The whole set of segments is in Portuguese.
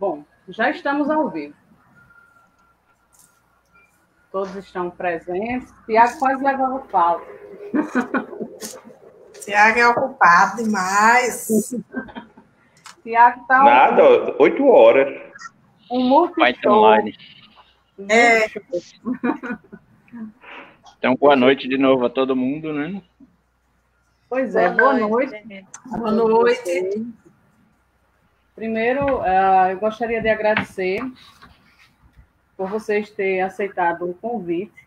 Bom, já estamos ao vivo. Todos estão presentes. Tiago quase levava falta. Tiago é ocupado demais. Tiago está... Nada, 8 horas. Um multishow. Então, boa noite de novo a todo mundo, né? Pois é, boa noite. Boa noite. Primeiro, eu gostaria de agradecer por vocês terem aceitado o convite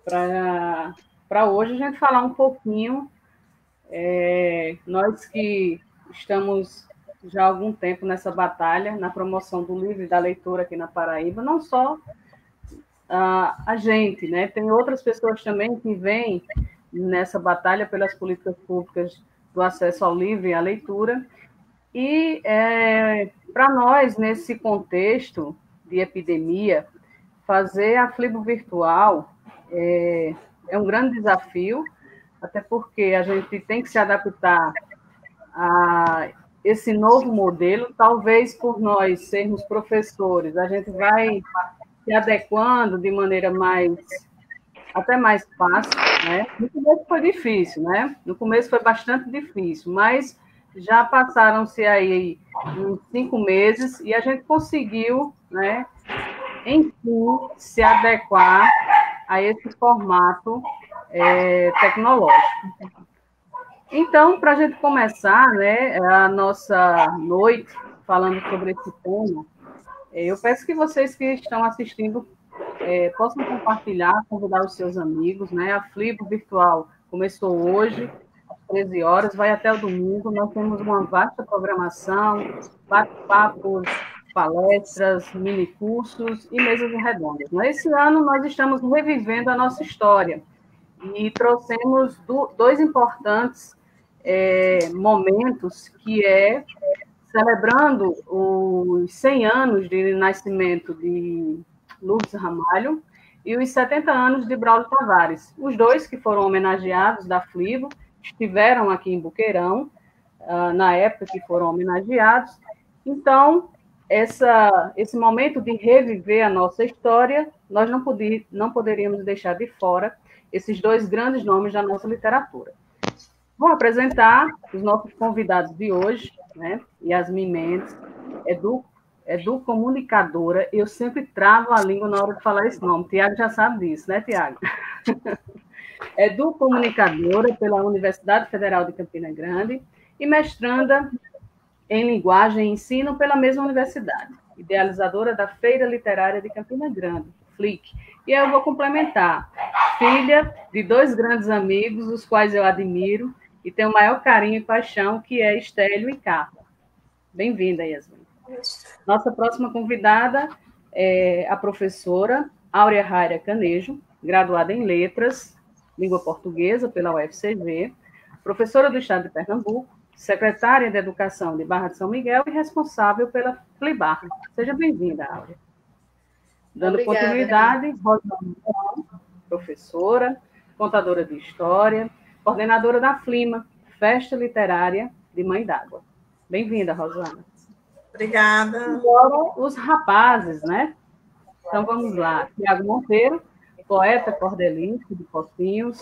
para hoje a gente falar um pouquinho, nós que estamos já há algum tempo nessa batalha, na promoção do livro e da leitura aqui na Paraíba, não só a gente, né? Tem outras pessoas também que vêm nessa batalha pelas políticas públicas do acesso ao livro e à leitura. E, para nós, nesse contexto de epidemia, fazer a Flibo virtual é um grande desafio, até porque a gente tem que se adaptar a esse novo modelo. Talvez por nós sermos professores, a gente vai se adequando de maneira até mais fácil, né? No começo foi difícil, né? No começo foi bastante difícil, mas já passaram-se aí uns 5 meses e a gente conseguiu, né, enfim, se adequar a esse formato tecnológico. Então, para a gente começar, né, a nossa noite falando sobre esse tema, eu peço que vocês que estão assistindo possam compartilhar, convidar os seus amigos, né? A Flibo virtual começou hoje, às 13 horas, vai até o domingo. Nós temos uma vasta programação, bate-papos, palestras, mini-cursos e mesas redondas. Esse ano nós estamos revivendo a nossa história e trouxemos dois importantes momentos, que celebrando os 100 anos de nascimento de Lourdes Ramalho e os 70 anos de Braulio Tavares. Os dois que foram homenageados da Flibo estiveram aqui em Boqueirão, na época que foram homenageados. Então, esse momento de reviver a nossa história, nós não poderíamos deixar de fora esses dois grandes nomes da nossa literatura. Vou apresentar os nossos convidados de hoje, né? Yasmin Mendes, comunicadora. Eu sempre travo a língua na hora de falar esse nome. Tiago já sabe disso, né, Tiago? Comunicadora pela Universidade Federal de Campina Grande e mestranda em Linguagem e Ensino pela mesma universidade. Idealizadora da Feira Literária de Campina Grande, FLIC. E eu vou complementar. Filha de dois grandes amigos, os quais eu admiro e tenho o maior carinho e paixão, que é Estélio e Carla. Bem-vinda, Yasmin. Nossa próxima convidada é a professora Áurea Raira Canejo, graduada em Letras, Língua Portuguesa pela UFCG, professora do Estado de Pernambuco, secretária de Educação de Barra de São Miguel e responsável pela Flibarra. Seja bem-vinda, Áurea. Dando Obrigada, continuidade, Rosana, professora, contadora de história, coordenadora da FLIMA, Festa Literária de Mãe d'Água. Bem-vinda, Rosana. Obrigada. Agora, os rapazes, né? Então, vamos lá. Tiago Monteiro, poeta cordelista de Pocinhos,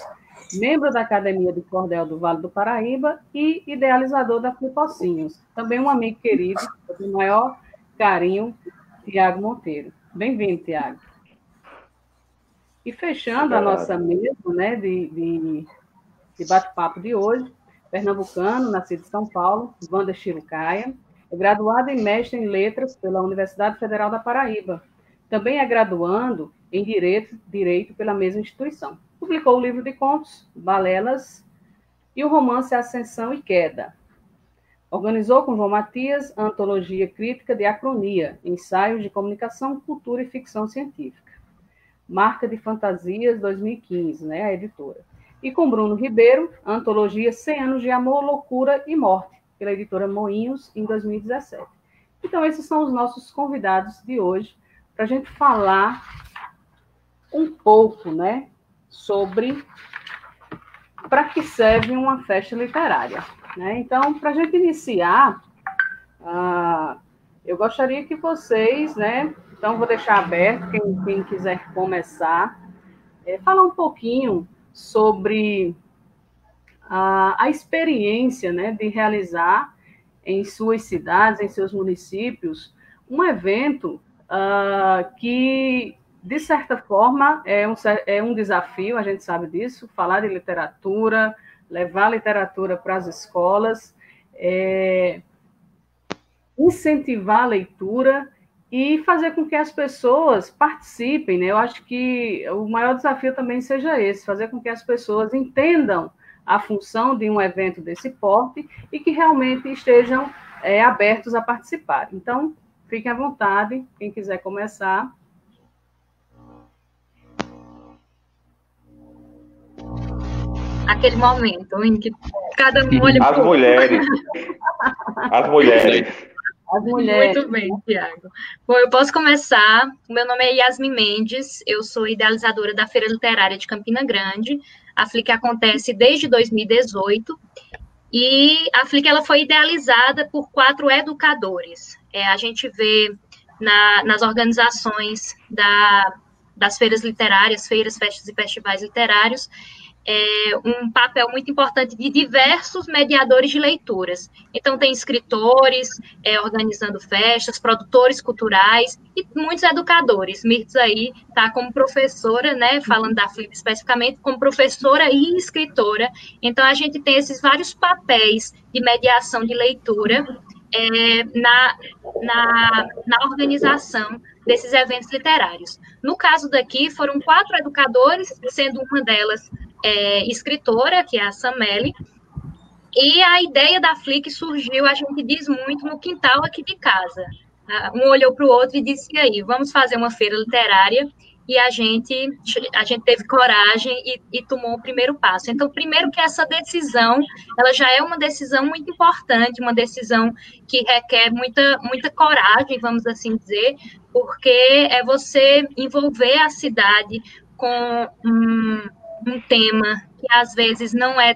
membro da Academia de Cordel do Vale do Paraíba e idealizador da Pocinhos. Também um amigo querido, com o maior carinho, Tiago Monteiro. Bem-vindo, Tiago. E fechando a nossa mesa, né, de bate-papo de hoje, pernambucano, nascido em São Paulo, Wander Chirucaia, é graduado e mestre em Letras pela Universidade Federal da Paraíba. Também é graduando em Direito pela mesma instituição. Publicou o livro de contos, Balelas, e o romance Ascensão e Queda. Organizou com João Matias a antologia crítica de Acronia, ensaios de comunicação, cultura e ficção científica. Marca de Fantasias 2015, né, a editora. E com Bruno Ribeiro, a antologia 100 anos de Amor, Loucura e Morte, pela editora Moinhos, em 2017. Então, esses são os nossos convidados de hoje, para a gente falar um pouco, né, sobre para que serve uma festa literária, né? Então, para a gente iniciar, eu gostaria que vocês, né, então vou deixar aberto, quem quiser começar, falar um pouquinho sobre a experiência, né, de realizar em suas cidades, em seus municípios, um evento que, de certa forma, é um desafio, a gente sabe disso, falar de literatura, levar a literatura para as escolas, incentivar a leitura e fazer com que as pessoas participem, né? Eu acho que o maior desafio também seja esse, fazer com que as pessoas entendam a função de um evento desse porte e que realmente estejam abertos a participar. Então, fiquem à vontade, quem quiser começar. Aquele momento em que cada um olha para as mulheres. As mulheres. As mulheres. Muito bem, Tiago. Bom, eu posso começar. O meu nome é Yasmin Mendes, eu sou idealizadora da Feira Literária de Campina Grande. A FLIC acontece desde 2018 e a FLIC ela foi idealizada por 4 educadores. A gente vê nas organizações das feiras literárias, feiras, festas e festivais literários, um papel muito importante de diversos mediadores de leituras. Então, tem escritores organizando festas, produtores culturais e muitos educadores. Mirtz aí está como professora, né, falando da FLIP especificamente, como professora e escritora. Então, a gente tem esses vários papéis de mediação de leitura na organização desses eventos literários. No caso daqui, foram 4 educadores, sendo uma delas escritora, que é a Sameli, e a ideia da FLIC surgiu, a gente diz muito, no quintal aqui de casa. Um olhou para o outro e disse, e aí, vamos fazer uma feira literária, e a gente teve coragem e tomou o primeiro passo. Então, primeiro que essa decisão, ela já é uma decisão muito importante, uma decisão que requer muita coragem, vamos assim dizer, porque é você envolver a cidade com um tema que às vezes não é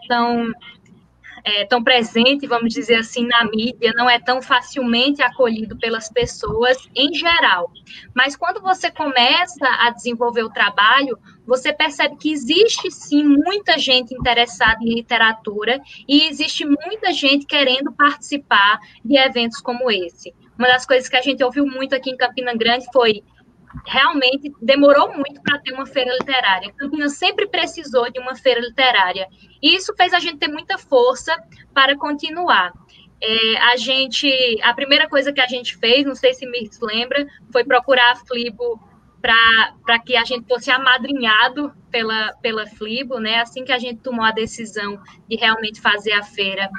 tão presente, vamos dizer assim, na mídia, não é tão facilmente acolhido pelas pessoas em geral. Mas quando você começa a desenvolver o trabalho, você percebe que existe sim muita gente interessada em literatura e existe muita gente querendo participar de eventos como esse. Uma das coisas que a gente ouviu muito aqui em Campina Grande foi realmente demorou muito para ter uma feira literária. Campinas sempre precisou de uma feira literária. E isso fez a gente ter muita força para continuar. A primeira coisa que a gente fez, não sei se Mirtz lembra, foi procurar a Flibo para que a gente fosse amadrinhado pela Flibo, né? Assim que a gente tomou a decisão de realmente fazer a feira,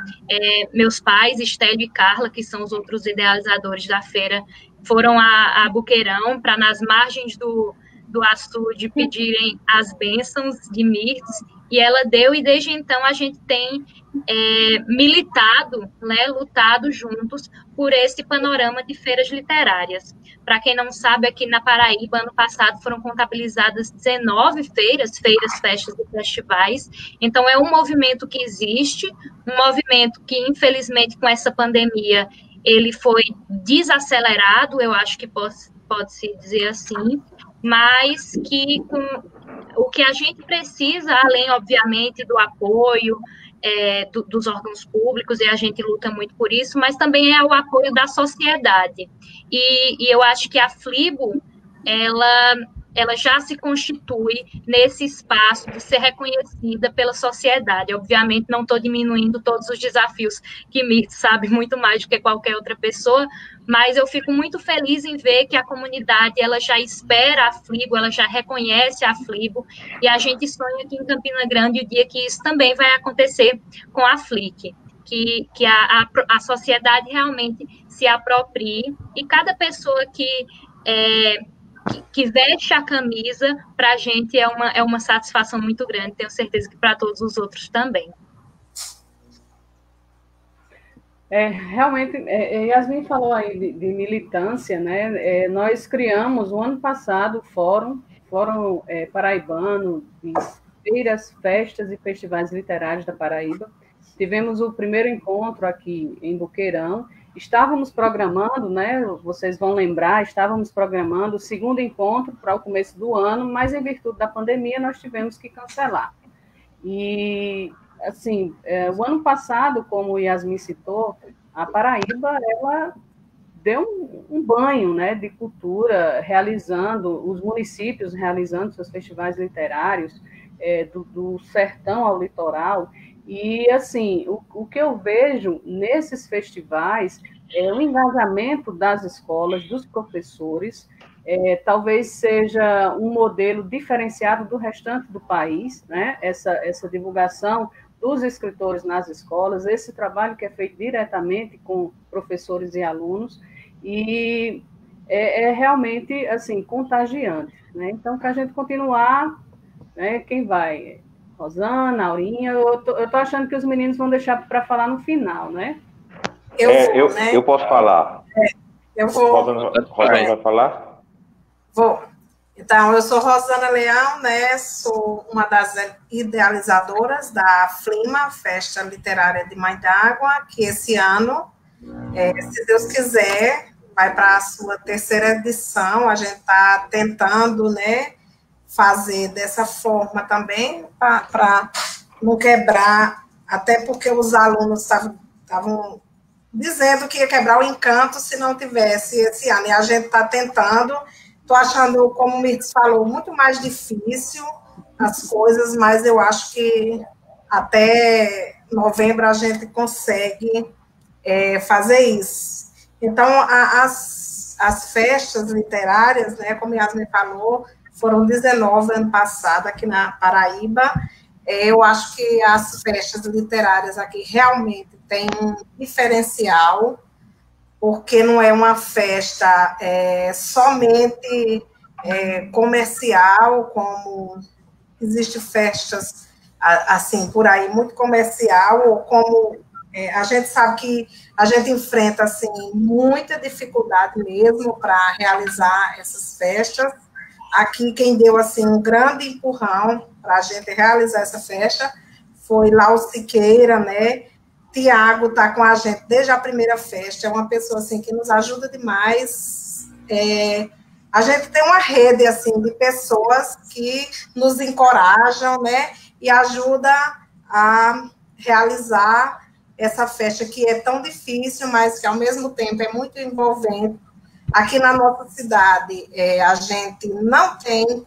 meus pais, Estélio e Carla, que são os outros idealizadores da feira, foram a Buqueirão, para nas margens do açude pedirem as bênçãos de Mirtz, e ela deu, e desde então a gente tem militado, né, lutado juntos por esse panorama de feiras literárias. Para quem não sabe, aqui na Paraíba, ano passado, foram contabilizadas 19 feiras, festas e festivais. Então, é um movimento que existe, um movimento que, infelizmente, com essa pandemia, ele foi desacelerado, eu acho que pode-se dizer assim, mas que o que a gente precisa, além, obviamente, do apoio dos órgãos públicos, e a gente luta muito por isso, mas também é o apoio da sociedade. E eu acho que a Flibo, ela já se constitui nesse espaço de ser reconhecida pela sociedade. Obviamente, não estou diminuindo todos os desafios que Mirtz sabe muito mais do que qualquer outra pessoa, mas eu fico muito feliz em ver que a comunidade ela já espera a Flibo, ela já reconhece a Flibo, e a gente sonha aqui em Campina Grande o dia que isso também vai acontecer com a FLIC, que a sociedade realmente se aproprie, e cada pessoa que veste a camisa, para a gente é uma satisfação muito grande, tenho certeza que para todos os outros também. Realmente, Yasmin falou aí de militância, né? Nós criamos, no ano passado, o Fórum Paraibano de Feiras, Festas e Festivais Literários da Paraíba. Tivemos o primeiro encontro aqui em Boqueirão, estávamos programando, né, vocês vão lembrar, estávamos programando o segundo encontro para o começo do ano, mas em virtude da pandemia nós tivemos que cancelar. E, assim, o ano passado, como o Yasmin citou, a Paraíba, ela deu um banho, né, de cultura, os municípios realizando seus festivais literários, do sertão ao litoral. E, assim, o que eu vejo nesses festivais é o engajamento das escolas, dos professores, talvez seja um modelo diferenciado do restante do país, né? Essa divulgação dos escritores nas escolas, esse trabalho que é feito diretamente com professores e alunos, e é realmente, assim, contagiante, né? Então, para a gente continuar, né, quem vai? Rosana, Aurinha, eu tô achando que os meninos vão deixar para falar no final, né? Eu posso falar. Eu vou. Rosana vai falar? Vou. Então, eu sou Rosana Leão, né? Sou uma das idealizadoras da FLIMA, Festa Literária de Mãe d'Água, que esse ano, se Deus quiser, vai para a sua terceira edição. A gente está tentando, né, fazer dessa forma também, para não quebrar, até porque os alunos estavam dizendo que ia quebrar o encanto se não tivesse esse ano, e a gente está tentando. Estou achando, como o Mirtz falou, muito mais difícil as coisas, mas eu acho que até novembro a gente consegue fazer isso. Então, as festas literárias, né, como Yasmin falou, foram 19 ano passado aqui na Paraíba. Eu acho que as festas literárias aqui realmente têm um diferencial, porque não é uma festa somente comercial, como existem festas assim por aí, muito comercial, ou como a gente sabe que a gente enfrenta assim, muita dificuldade mesmo para realizar essas festas. Aqui quem deu assim, um grande empurrão para a gente realizar essa festa foi Lau Siqueira, né? Tiago está com a gente desde a primeira festa, é uma pessoa assim, que nos ajuda demais. A gente tem uma rede assim, de pessoas que nos encorajam, né, e ajuda a realizar essa festa que é tão difícil, mas que ao mesmo tempo é muito envolvente. Aqui na nossa cidade, a gente não tem,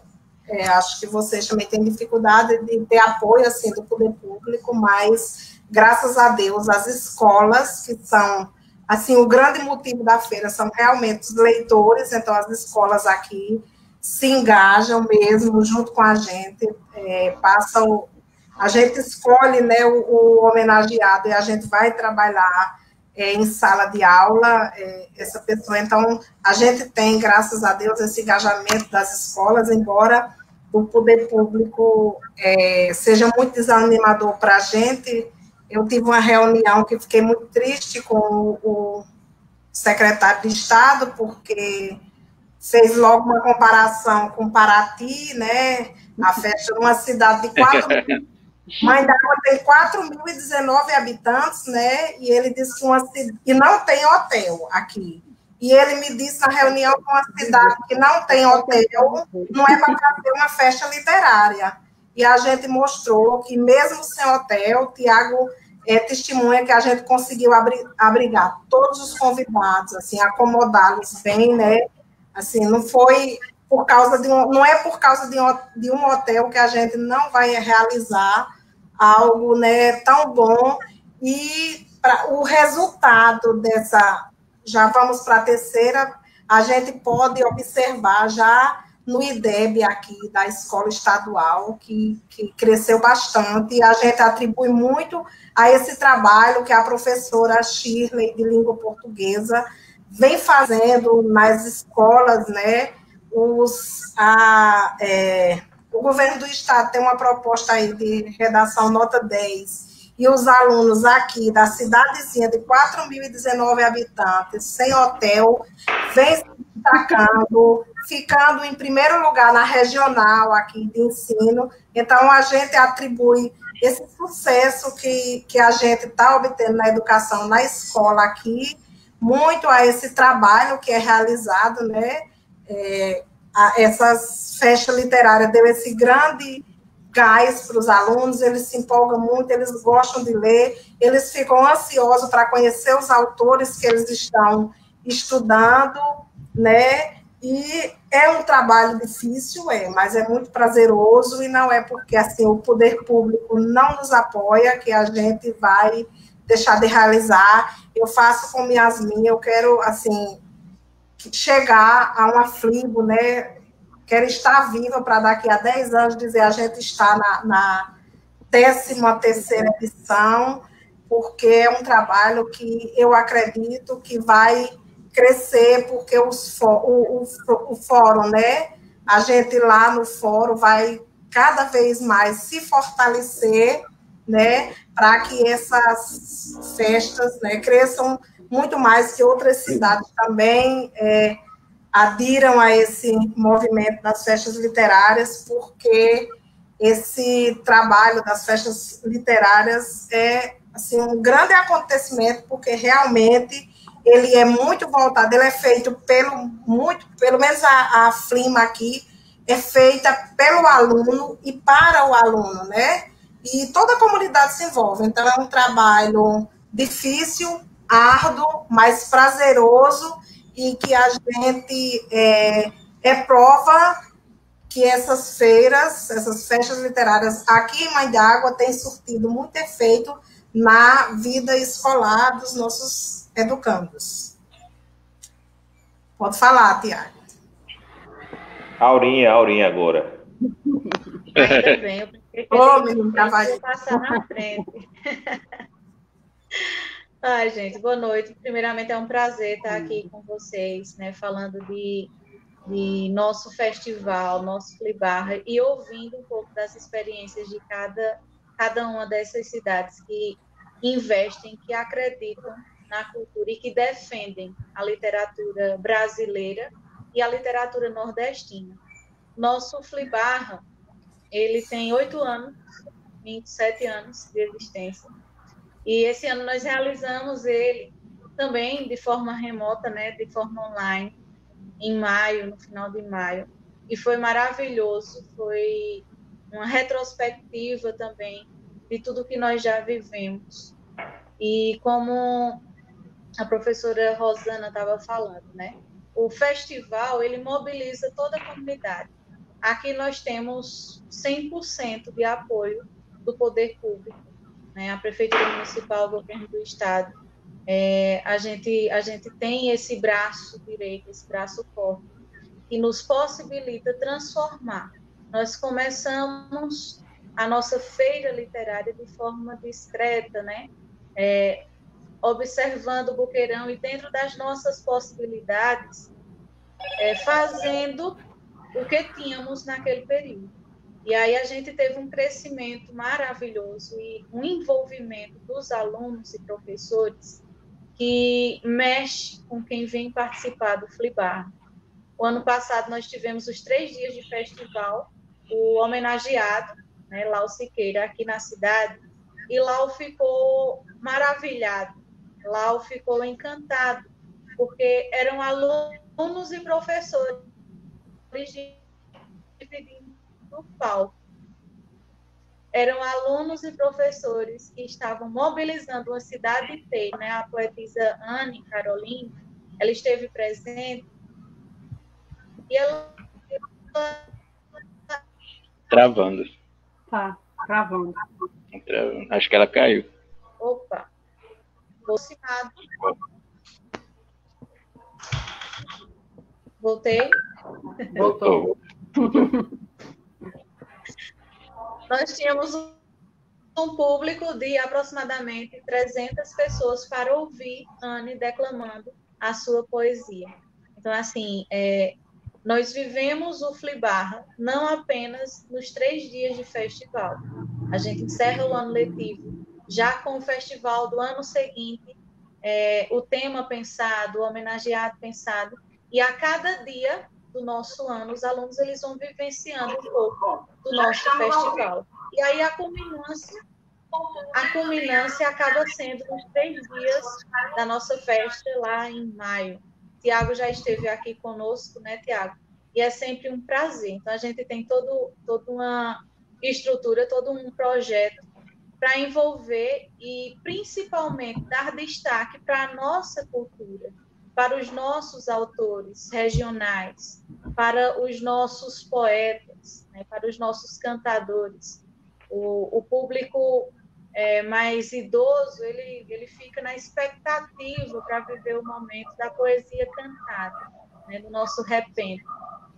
acho que vocês também têm dificuldade de ter apoio assim, do poder público, mas graças a Deus, as escolas, que são, assim, o grande motivo da feira são realmente os leitores, então as escolas aqui se engajam mesmo junto com a gente, a gente escolhe, né, o homenageado e a gente vai trabalhar em sala de aula, essa pessoa, então a gente tem, graças a Deus, esse engajamento das escolas, embora o poder público seja muito desanimador para a gente. Eu tive uma reunião que fiquei muito triste com o secretário de Estado, porque fez logo uma comparação com Paraty, né? A festa numa cidade de 4 mil. Mãe d'Água tem 4.019 habitantes, né? E ele disse que não tem hotel aqui. E ele me disse na reunião que uma cidade que não tem hotel não é para fazer uma festa literária. E a gente mostrou que, mesmo sem hotel, o Tiago testemunha que a gente conseguiu abrigar todos os convidados, assim, acomodá-los bem, né? Assim, não foi por causa não é por causa de um hotel que a gente não vai realizar algo, né, tão bom. E o resultado já vamos para a terceira, a gente pode observar já no IDEB aqui da escola estadual, que cresceu bastante, e a gente atribui muito a esse trabalho que a professora Shirley, de língua portuguesa, vem fazendo nas escolas, né? O governo do estado tem uma proposta aí de redação nota 10, e os alunos aqui da cidadezinha de 4.019 habitantes, sem hotel, vem se destacando, ficando em primeiro lugar na regional aqui de ensino. Então, a gente atribui esse sucesso que a gente está obtendo na educação, na escola aqui, muito a esse trabalho que é realizado, né? Essas festas literárias deu esse grande gás para os alunos, eles se empolgam muito, eles gostam de ler, eles ficam ansiosos para conhecer os autores que eles estão estudando, né? E é um trabalho difícil, mas é muito prazeroso, e não é porque assim, o poder público não nos apoia que a gente vai deixar de realizar. Eu faço com Yasmin, eu quero assim, chegar a uma FLIBO, né? Quero estar viva para daqui a 10 anos dizer a gente está na 13ª edição, porque é um trabalho que eu acredito que vai crescer, porque o fórum, né? A gente lá no fórum vai cada vez mais se fortalecer, né? Para que essas festas, né, cresçam muito mais, que outras cidades também adiram a esse movimento das festas literárias, porque esse trabalho das festas literárias é assim, um grande acontecimento, porque realmente ele é muito voltado, ele é feito pelo menos a FLIMA aqui, é feita pelo aluno e para o aluno, né? E toda a comunidade se envolve, então é um trabalho difícil, árduo, mas prazeroso, e que a gente prova que essas feiras, essas festas literárias aqui em Mãe d'Água têm surtido muito efeito na vida escolar dos nossos educandos. Pode falar, Tiago. Aurinha agora. Ainda bem, eu preciso passar na frente. Ai, gente, boa noite. Primeiramente, é um prazer estar aqui com vocês, né, falando de nosso festival, nosso FLIBarra, e ouvindo um pouco das experiências de cada uma dessas cidades que investem, que acreditam na cultura e que defendem a literatura brasileira e a literatura nordestina. Nosso FLIBarra, ele tem 8 anos, 27 anos de existência. E esse ano nós realizamos ele também de forma remota, né, de forma online, em maio, no final de maio. E foi maravilhoso, foi uma retrospectiva também de tudo que nós já vivemos. E como a professora Rosana estava falando, né, o festival, ele mobiliza toda a comunidade. Aqui nós temos 100% de apoio do poder público, né? A Prefeitura Municipal, o Governo do Estado. A gente tem esse braço direito, esse braço forte, que nos possibilita transformar. Nós começamos a nossa feira literária de forma discreta, né? Observando o Boqueirão e dentro das nossas possibilidades, fazendo o que tínhamos naquele período. E aí a gente teve um crescimento maravilhoso e um envolvimento dos alunos e professores que mexe com quem vem participar do FLIBarra. O ano passado nós tivemos os 3 dias de festival, o homenageado, né, Lau Siqueira, aqui na cidade, e Lau ficou maravilhado, Lau ficou encantado, porque eram alunos e professores dividindo o palco. Eram alunos e professores que estavam mobilizando uma cidade inteira, né? A poetisa Anne Caroline, ela esteve presente e ela... Travando. Tá, travando. Acho que ela caiu. Opa! Aproximado. Voltei? Voltou. Nós tínhamos um público de aproximadamente 300 pessoas para ouvir Anne declamando a sua poesia. Então, assim, nós vivemos o FLIBarra não apenas nos 3 dias de festival. A gente encerra o ano letivo já com o festival do ano seguinte, o tema pensado, o homenageado pensado, e a cada dia do nosso ano, os alunos eles vão vivenciando um pouco do nosso festival. E aí a culminância a culminância acaba sendo nos 3 dias da nossa festa lá em maio. Tiago já esteve aqui conosco, né, Tiago? E é sempre um prazer. Então, a gente tem toda uma estrutura, todo um projeto para envolver e, principalmente, dar destaque para a nossa cultura, para os nossos autores regionais, para os nossos poetas, né, para os nossos cantadores. O público mais idoso, ele fica na expectativa para viver o momento da poesia cantada, né, do nosso repente.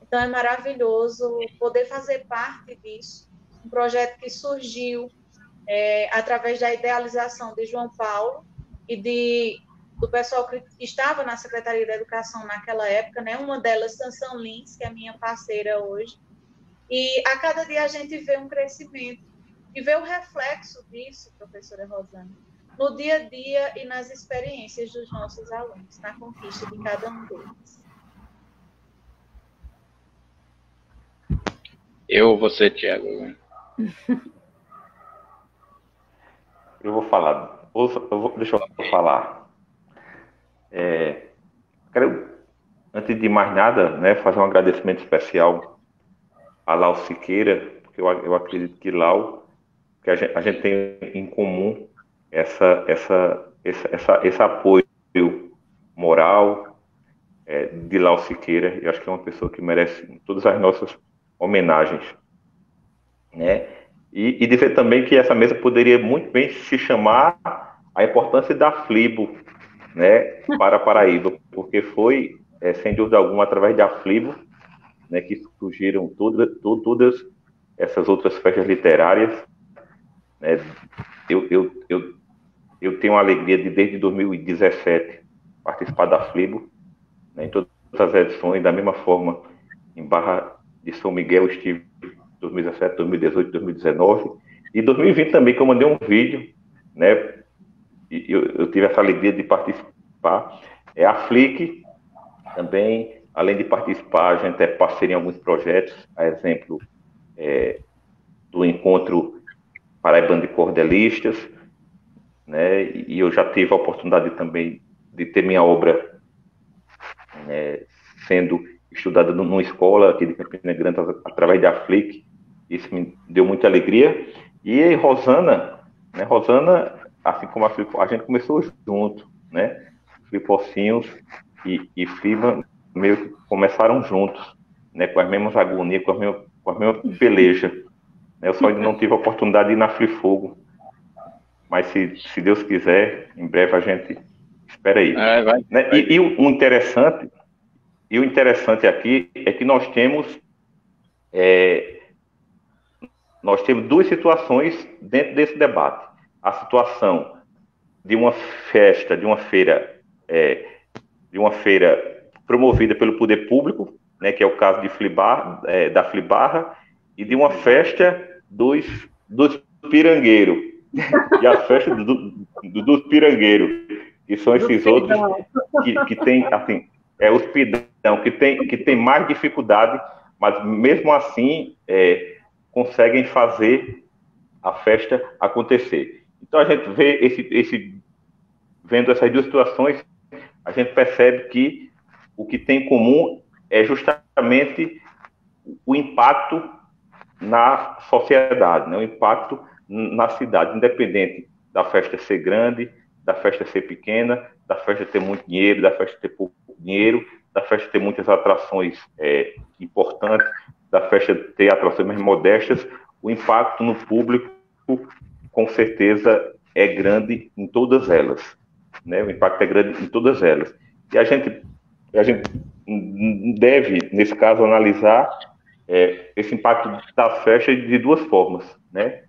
Então, é maravilhoso poder fazer parte disso, um projeto que surgiu através da idealização de João Paulo e do pessoal que estava na Secretaria da Educação naquela época, né? Uma delas, Sansão Lins, que é a minha parceira hoje. E a cada dia a gente vê um crescimento e vê o reflexo disso, professora Rosana, no dia a dia e nas experiências dos nossos alunos, na conquista de cada um deles. Eu ou você, Tiago? Eu vou falar. Deixa eu falar. Quero, antes de mais nada, né, fazer um agradecimento especial a Lau Siqueira, porque eu acredito que Lau, que a gente tem em comum esse apoio moral de Lau Siqueira. Eu acho que é uma pessoa que merece todas as nossas homenagens, né? E dizer também que essa mesa poderia muito bem se chamar a importância da FLIBO, né, para a Paraíba, porque foi, sem dúvida alguma, através da FLIBO, né, que surgiram todas essas outras festas literárias, né? Eu tenho a alegria de, desde 2017, participar da FLIBO, né, em todas as edições, da mesma forma, em Barra de São Miguel, eu estive 2017, 2018, 2019, e 2020 também, que eu mandei um vídeo, né, e eu tive essa alegria de participar. A FLIC também, além de participar, a gente é parceiro em alguns projetos, a exemplo do Encontro Paraibano de Cordelistas, né, e eu já tive a oportunidade também de ter minha obra sendo estudada numa escola aqui de Campina Grande, através da FLIC. Isso me deu muita alegria. E Rosana, né, assim como a gente começou junto, né? Flipocinhos e FLIBA meio que começaram juntos, né? Com as mesmas agonias, com as mesmas pelejas. Né? Eu só ainda não tive a oportunidade de ir na Flifogo. Mas se Deus quiser, em breve a gente espera aí. Vai. E o interessante aqui é que nós temos duas situações dentro desse debate. A situação de uma festa, de uma feira promovida pelo poder público, né, que é o caso de da Flibarra, e de uma festa dos pirangueiros, e a festa dos pirangueiros, que são esses outros que tem, assim, os pidão, que tem mais dificuldade, mas mesmo assim conseguem fazer a festa acontecer. Então a gente vê vendo essas duas situações, a gente percebe que o que tem em comum é justamente o impacto na sociedade, né? O impacto na cidade, independente da festa ser grande, da festa ser pequena, da festa ter muito dinheiro, da festa ter pouco dinheiro, da festa ter muitas atrações importantes, da festa ter atrações mais modestas. O impacto no público, com certeza, é grande em todas elas, né? O impacto é grande em todas elas. E a gente deve, nesse caso, analisar esse impacto da festa de duas formas, né?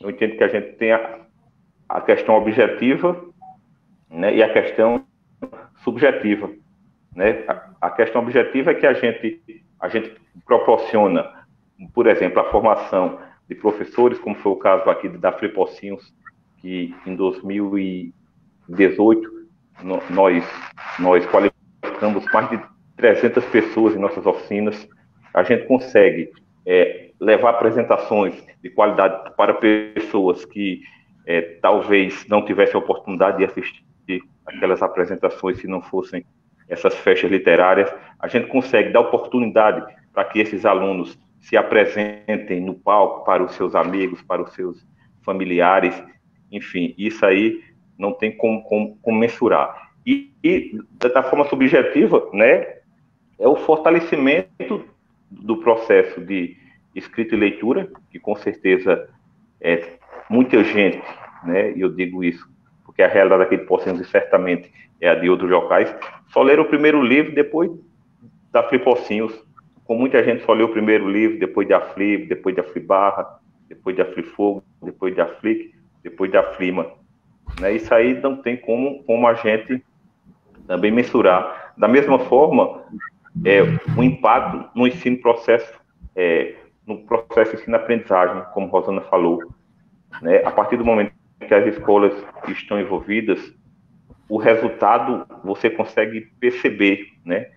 Eu entendo que a gente tem a questão objetiva, né, e a questão subjetiva, né? A questão objetiva é que a gente proporciona, por exemplo, a formação de professores, como foi o caso aqui da Flipocinhos, que em 2018 nós qualificamos mais de 300 pessoas em nossas oficinas. A gente consegue levar apresentações de qualidade para pessoas que talvez não tivesse a oportunidade de assistir aquelas apresentações se não fossem essas festas literárias. A gente consegue dar oportunidade para que esses alunos se apresentem no palco para os seus amigos, para os seus familiares, enfim, isso aí não tem como mensurar. E da forma subjetiva, né, é o fortalecimento do processo de escrita e leitura, que com certeza muita gente, né, e eu digo isso porque a realidade aqui de Pocinhos certamente é a de outros locais, só leram o primeiro livro depois da Flipocinhos, com muita gente só leu o primeiro livro depois de Aflib, depois de Aflibarra, depois de Aflifogo, depois de Aflic, depois de Aflima, né? Isso aí não tem como a gente também mensurar. Da mesma forma, o impacto no ensino-processo, no processo de ensino-aprendizagem, como Rosana falou, né? A partir do momento que as escolas estão envolvidas, o resultado você consegue perceber, né?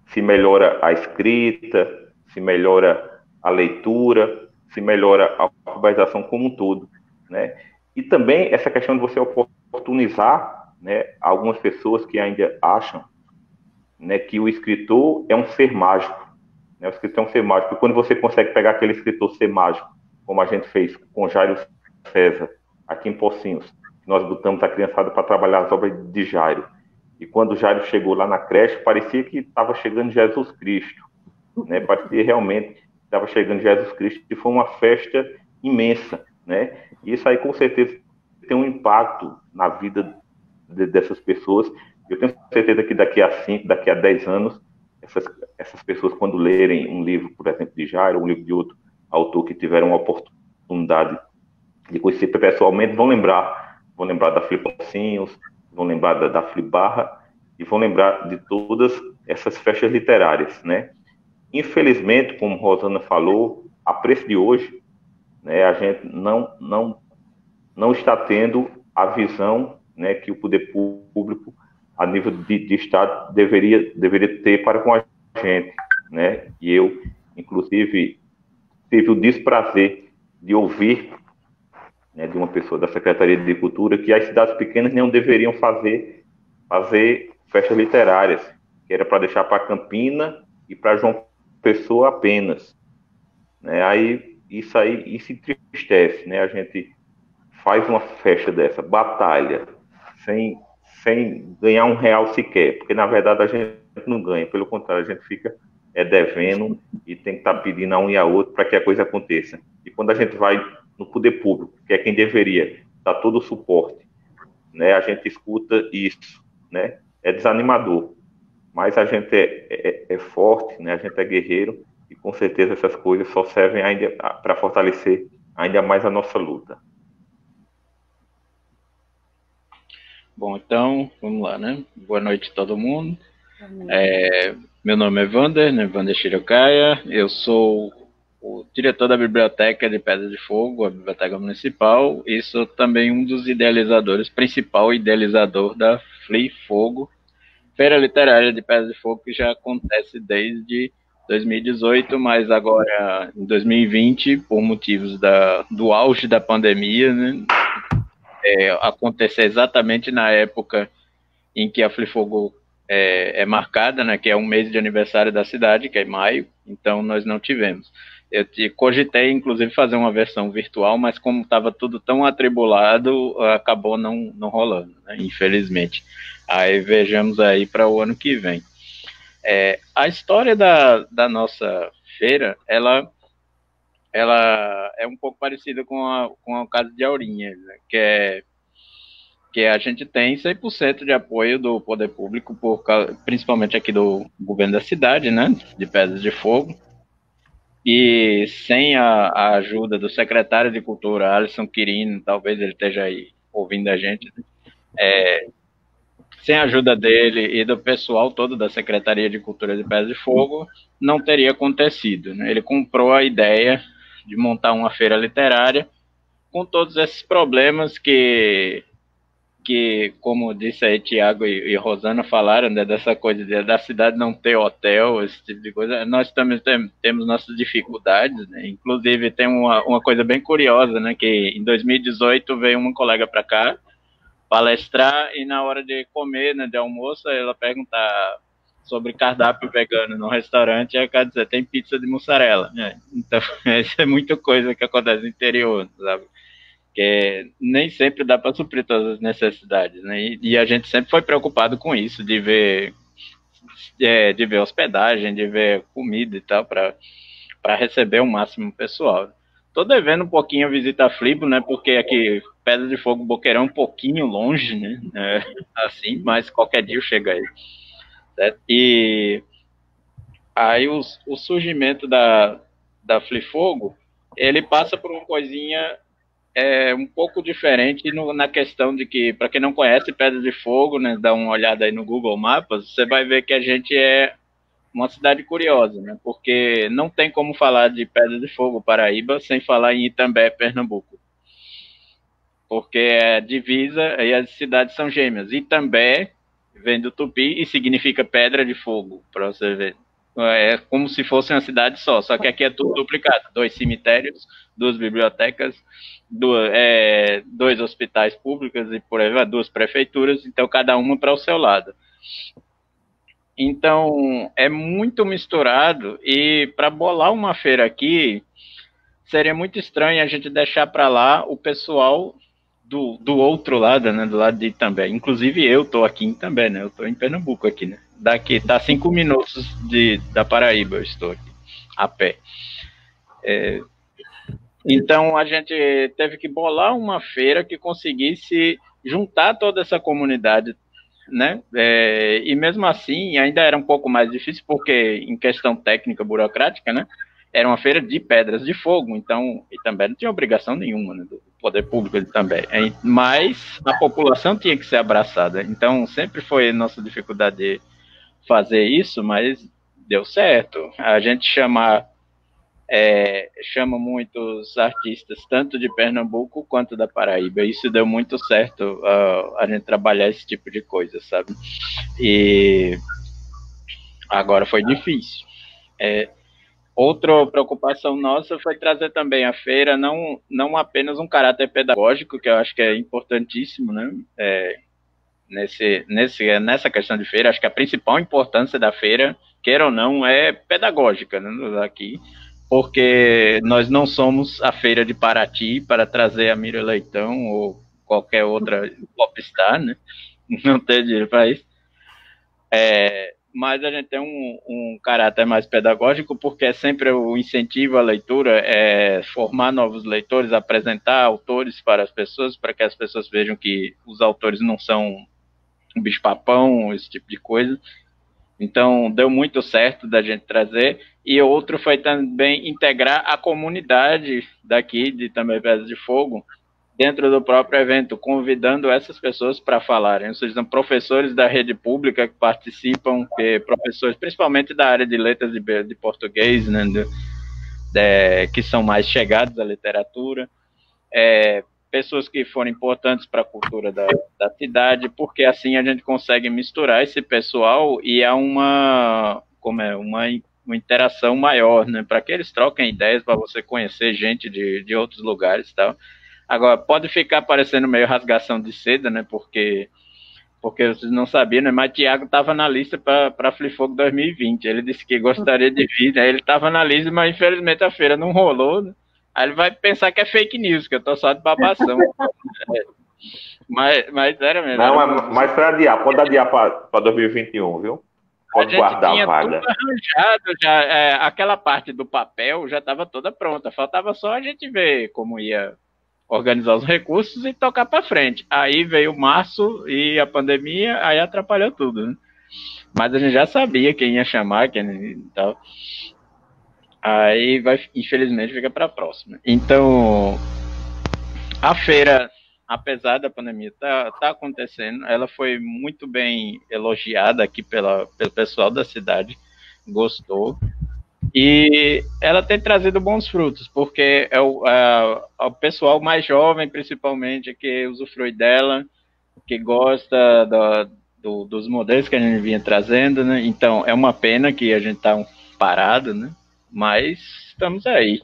Se melhora a escrita, se melhora a leitura, se melhora a alfabetização como um todo, né? E também essa questão de você oportunizar, né, algumas pessoas que ainda acham, né, que o escritor é um ser mágico, né? O escritor é um ser mágico. E quando você consegue pegar aquele escritor ser mágico, como a gente fez com Jairo César, aqui em Pocinhos, nós botamos a criançada para trabalhar as obras de Jairo. E quando Jairo chegou lá na creche, parecia que estava chegando Jesus Cristo, né? Parecia realmente que estava chegando Jesus Cristo, e foi uma festa imensa, né? E isso aí, com certeza, tem um impacto na vida dessas pessoas. Eu tenho certeza que daqui a 5, daqui a 10 anos, essas pessoas, quando lerem um livro, por exemplo, de Jairo, ou um livro de outro autor que tiveram uma oportunidade de conhecer pessoalmente, vão lembrar da Flipocinhos, vão lembrar da Flibarra e vão lembrar de todas essas festas literárias, né? Infelizmente, como Rosana falou, a preço de hoje, né, a gente não está tendo a visão, né, que o poder público, a nível de Estado, deveria ter para com a gente, né? E eu, inclusive, tive o desprazer de ouvir, né, de uma pessoa da Secretaria de Cultura que as cidades pequenas não deveriam fazer festas literárias, que era para deixar para Campina e para João Pessoa apenas, né? Isso entristece, né? A gente faz uma festa dessa, batalha, sem ganhar R$1 sequer, porque na verdade a gente não ganha, pelo contrário, a gente fica devendo e tem que estar pedindo a um e a outro para que a coisa aconteça. E quando a gente vai no poder público, que é quem deveria dar todo o suporte, né, a gente escuta isso, né? É desanimador, mas a gente é forte, né? A gente é guerreiro e com certeza essas coisas só servem ainda para fortalecer ainda mais a nossa luta. Bom, então, vamos lá, né? Boa noite a todo mundo. Meu nome é Wander, né? Wander Shirokaya. Eu sou o diretor da Biblioteca de Pedra de Fogo, a Biblioteca Municipal, e sou também um dos idealizadores, principal idealizador da Fli Fogo, Feira Literária de Pedra de Fogo, que já acontece desde 2018, mas agora em 2020, por motivos do auge da pandemia, né? Acontecer exatamente na época em que a Fli Fogo é marcada, né, que é um mês de aniversário da cidade, que é maio, então nós não tivemos. Eu cogitei, inclusive, fazer uma versão virtual, mas como estava tudo tão atribulado, acabou não rolando, né, infelizmente. Aí vejamos aí para o ano que vem. A história da nossa feira, ela é um pouco parecida com o caso de Aurinha, né, que a gente tem 100% de apoio do poder público, principalmente aqui do governo da cidade, né, de Pedras de Fogo, e sem a ajuda do secretário de Cultura, Alisson Quirino, talvez ele esteja aí ouvindo a gente, né? Sem a ajuda dele e do pessoal todo da Secretaria de Cultura de Pedras de Fogo, não teria acontecido, né? Ele comprou a ideia de montar uma feira literária com todos esses problemas que que, como disse aí, Tiago e Rosana falaram, né, dessa coisa da cidade não ter hotel, esse tipo de coisa. Nós também temos nossas dificuldades, né? Inclusive tem uma coisa bem curiosa, né, que em 2018 veio uma colega para cá palestrar e na hora de comer, né, de almoço, ela perguntar sobre cardápio vegano no restaurante, e ela quer dizer, tem pizza de mussarela, né? Então, isso é muita coisa que acontece no interior, sabe? Que nem sempre dá para suprir todas as necessidades, né? E a gente sempre foi preocupado com isso, de ver hospedagem, de ver comida e tal, para receber o máximo pessoal. Tô devendo um pouquinho a visita a Flibo, né? Porque aqui, Pedra de Fogo, Boqueirão, um pouquinho longe, né? Assim, mas qualquer dia eu chego aí. Certo? E aí o surgimento da Flifogo, ele passa por uma coisinha um pouco diferente na questão de que, para quem não conhece Pedra de Fogo, né, dá uma olhada aí no Google Maps, você vai ver que a gente é uma cidade curiosa, né, porque não tem como falar de Pedra de Fogo, Paraíba, sem falar em Itambé, Pernambuco. Porque é divisa e as cidades são gêmeas. Itambé vem do tupi e significa Pedra de Fogo, para você ver. É como se fosse uma cidade só que aqui é tudo duplicado. 2 cemitérios, 2 bibliotecas, 2 hospitais públicos e por aí vai, 2 prefeituras, então cada uma para o seu lado. Então, é muito misturado e para bolar uma feira aqui, seria muito estranho a gente deixar para lá o pessoal do outro lado, né, do lado de Itambé. Inclusive eu estou aqui em Itambé, né, eu estou em Pernambuco aqui, né. Daqui tá 5 minutos da Paraíba, eu estou aqui, a pé. Então a gente teve que bolar uma feira que conseguisse juntar toda essa comunidade, né? E mesmo assim ainda era um pouco mais difícil, porque em questão técnica, burocrática, né? Era uma feira de pedras de fogo, então e também não tinha obrigação nenhuma, né, do poder público também. Mas a população tinha que ser abraçada. Então sempre foi nossa dificuldade de fazer isso, mas deu certo. A gente chama muitos artistas, tanto de Pernambuco quanto da Paraíba. Isso deu muito certo, a gente trabalhar esse tipo de coisa, sabe? E agora foi difícil. Outra preocupação nossa foi trazer também a feira, não apenas um caráter pedagógico, que eu acho que é importantíssimo, né? Nessa questão de feira, acho que a principal importância da feira, queira ou não, é pedagógica, né, aqui, porque nós não somos a feira de Paraty para trazer a Miriam Leitão ou qualquer outra popstar, né? Não tem dinheiro para isso. Mas a gente tem um caráter mais pedagógico, porque é sempre o incentivo à leitura, formar novos leitores, apresentar autores para as pessoas, para que as pessoas vejam que os autores não são um bicho-papão, esse tipo de coisa. Então, deu muito certo da gente trazer. E outro foi também integrar a comunidade daqui, de também Pedra de Fogo, dentro do próprio evento, convidando essas pessoas para falarem. Ou seja, são professores da rede pública que participam, professores principalmente da área de letras de português, né, que são mais chegados à literatura, pessoas que foram importantes para a cultura da cidade, porque assim a gente consegue misturar esse pessoal e há uma interação maior, né, para que eles troquem ideias, para você conhecer gente de outros lugares e tal. Agora, pode ficar parecendo meio rasgação de seda, né, porque vocês não sabiam, né, mas Tiago estava na lista para Flifogo 2020, ele disse que gostaria de vir, né, ele estava na lista, mas infelizmente a feira não rolou, né? Aí ele vai pensar que é fake news, que eu tô só de babação. Mas era mesmo. Não, mas para adiar, pode adiar para 2021, viu? Pode guardar a vaga. Tudo arranjado, já, aquela parte do papel já estava toda pronta, faltava só a gente ver como ia organizar os recursos e tocar para frente. Aí veio março e a pandemia, aí atrapalhou tudo, né? Mas a gente já sabia quem ia chamar, quem e tal. Aí infelizmente fica para a próxima. Então, a feira, apesar da pandemia tá acontecendo, ela foi muito bem elogiada aqui pelo pessoal da cidade, gostou, e ela tem trazido bons frutos, porque é o pessoal mais jovem, principalmente, que usufrui dela, que gosta dos modelos que a gente vinha trazendo, né? Então, é uma pena que a gente está parado, né? Mas estamos aí.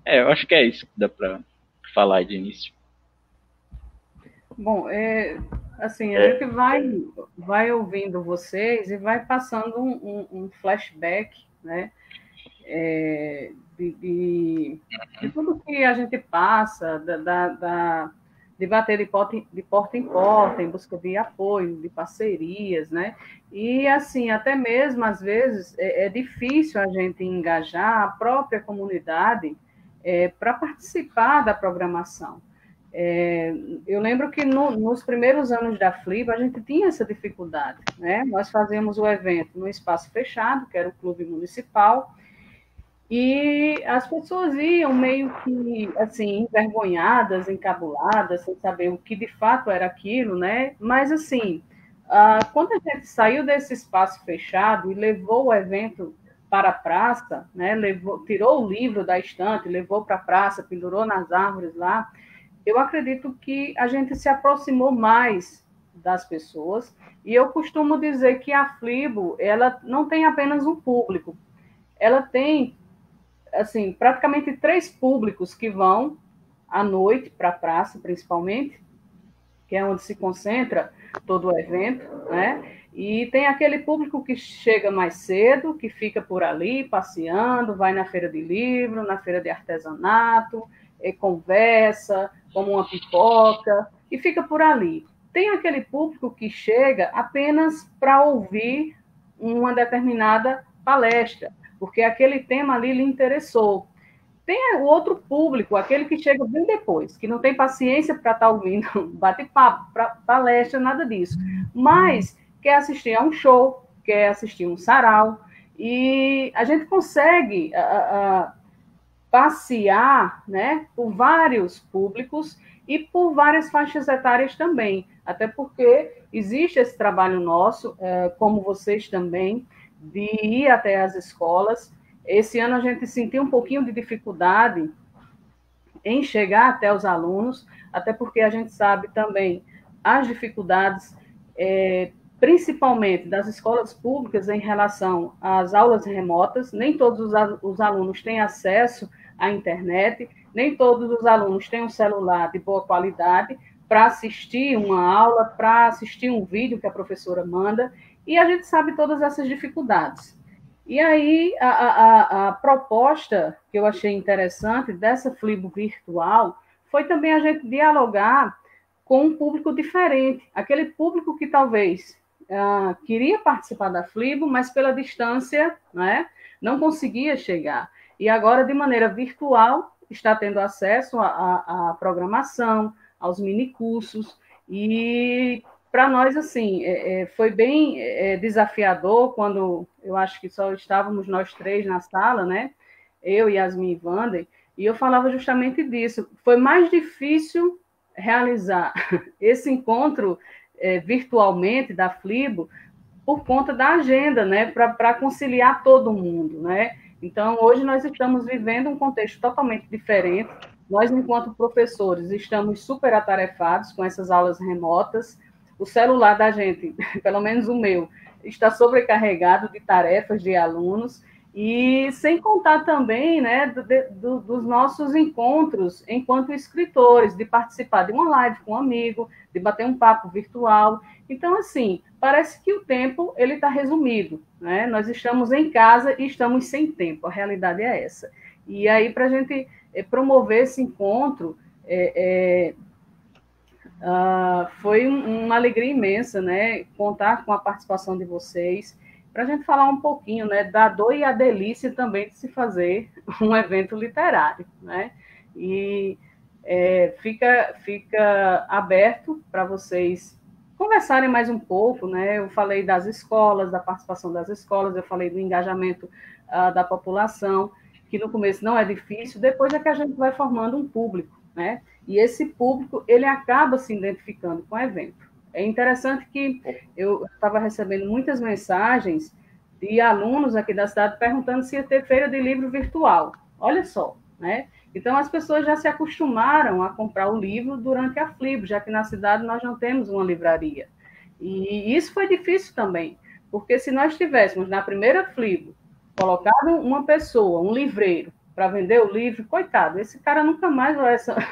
Eu acho que é isso que dá para falar de início. Bom, assim, a gente vai ouvindo vocês e vai passando um flashback, né? De tudo que a gente passa, de bater de porta em porta, em busca de apoio, de parcerias, né? E, assim, até mesmo, às vezes, é difícil a gente engajar a própria comunidade para participar da programação. Eu lembro que nos primeiros anos da FLIB, a gente tinha essa dificuldade, né? Nós fazíamos o evento no espaço fechado, que era o clube municipal, e as pessoas iam meio que, assim, envergonhadas, encabuladas, sem saber o que de fato era aquilo, né? Mas, assim, quando a gente saiu desse espaço fechado e levou o evento para a praça, né? Tirou o livro da estante, levou para a praça, pendurou nas árvores lá, eu acredito que a gente se aproximou mais das pessoas, e eu costumo dizer que a Flibo, ela não tem apenas um público, ela tem, assim, praticamente 3 públicos que vão à noite para a praça, principalmente, que é onde se concentra todo o evento, né? E tem aquele público que chega mais cedo, que fica por ali passeando, vai na feira de livro, na feira de artesanato, conversa, como uma pipoca, e fica por ali. Tem aquele público que chega apenas para ouvir uma determinada palestra, porque aquele tema ali lhe interessou. Tem o outro público, aquele que chega bem depois, que não tem paciência para estar ouvindo bate-papo, palestra, nada disso, mas quer assistir a um show, quer assistir um sarau, e a gente consegue passear, né, por vários públicos e por várias faixas etárias também, até porque existe esse trabalho nosso, como vocês também, de ir até as escolas. Esse ano a gente sentiu um pouquinho de dificuldade em chegar até os alunos, até porque a gente sabe também as dificuldades, principalmente das escolas públicas em relação às aulas remotas. Nem todos os alunos têm acesso à internet, nem todos os alunos têm um celular de boa qualidade para assistir uma aula, para assistir um vídeo que a professora manda, e a gente sabe todas essas dificuldades. E aí, a proposta que eu achei interessante dessa Flibo virtual foi também a gente dialogar com um público diferente, aquele público que talvez queria participar da Flibo, mas pela distância, né, não conseguia chegar. E agora, de maneira virtual, está tendo acesso à programação, aos minicursos, e para nós, assim, foi bem desafiador quando eu acho que só estávamos nós 3 na sala, né? Eu, Yasmin e Wander, e eu falava justamente disso. Foi mais difícil realizar esse encontro virtualmente da Flibo por conta da agenda, né? Para conciliar todo mundo, né? Então, hoje nós estamos vivendo um contexto totalmente diferente. Nós, enquanto professores, estamos super atarefados com essas aulas remotas. O celular da gente, pelo menos o meu, está sobrecarregado de tarefas de alunos, e sem contar também, né, dos nossos encontros enquanto escritores, de participar de uma live com um amigo, de bater um papo virtual. Então, assim, parece que o tempo ele está resumido, né? Nós estamos em casa e estamos sem tempo, a realidade é essa. E aí, para a gente promover esse encontro, foi uma alegria imensa, né, contar com a participação de vocês, para a gente falar um pouquinho, né, da dor e a delícia também de se fazer um evento literário, né, e fica aberto para vocês conversarem mais um pouco, né. Eu falei das escolas, da participação das escolas, eu falei do engajamento da população, que no começo não é difícil, depois é que a gente vai formando um público, né, e esse público, ele acaba se identificando com o evento. É interessante que eu estava recebendo muitas mensagens de alunos aqui da cidade perguntando se ia ter feira de livro virtual. Olha só, né? Então, as pessoas já se acostumaram a comprar o livro durante a Flibo, já que na cidade nós não temos uma livraria. E isso foi difícil também, porque se nós tivéssemos na primeira Flibo colocado uma pessoa, um livreiro, para vender o livro, coitado, esse cara nunca mais,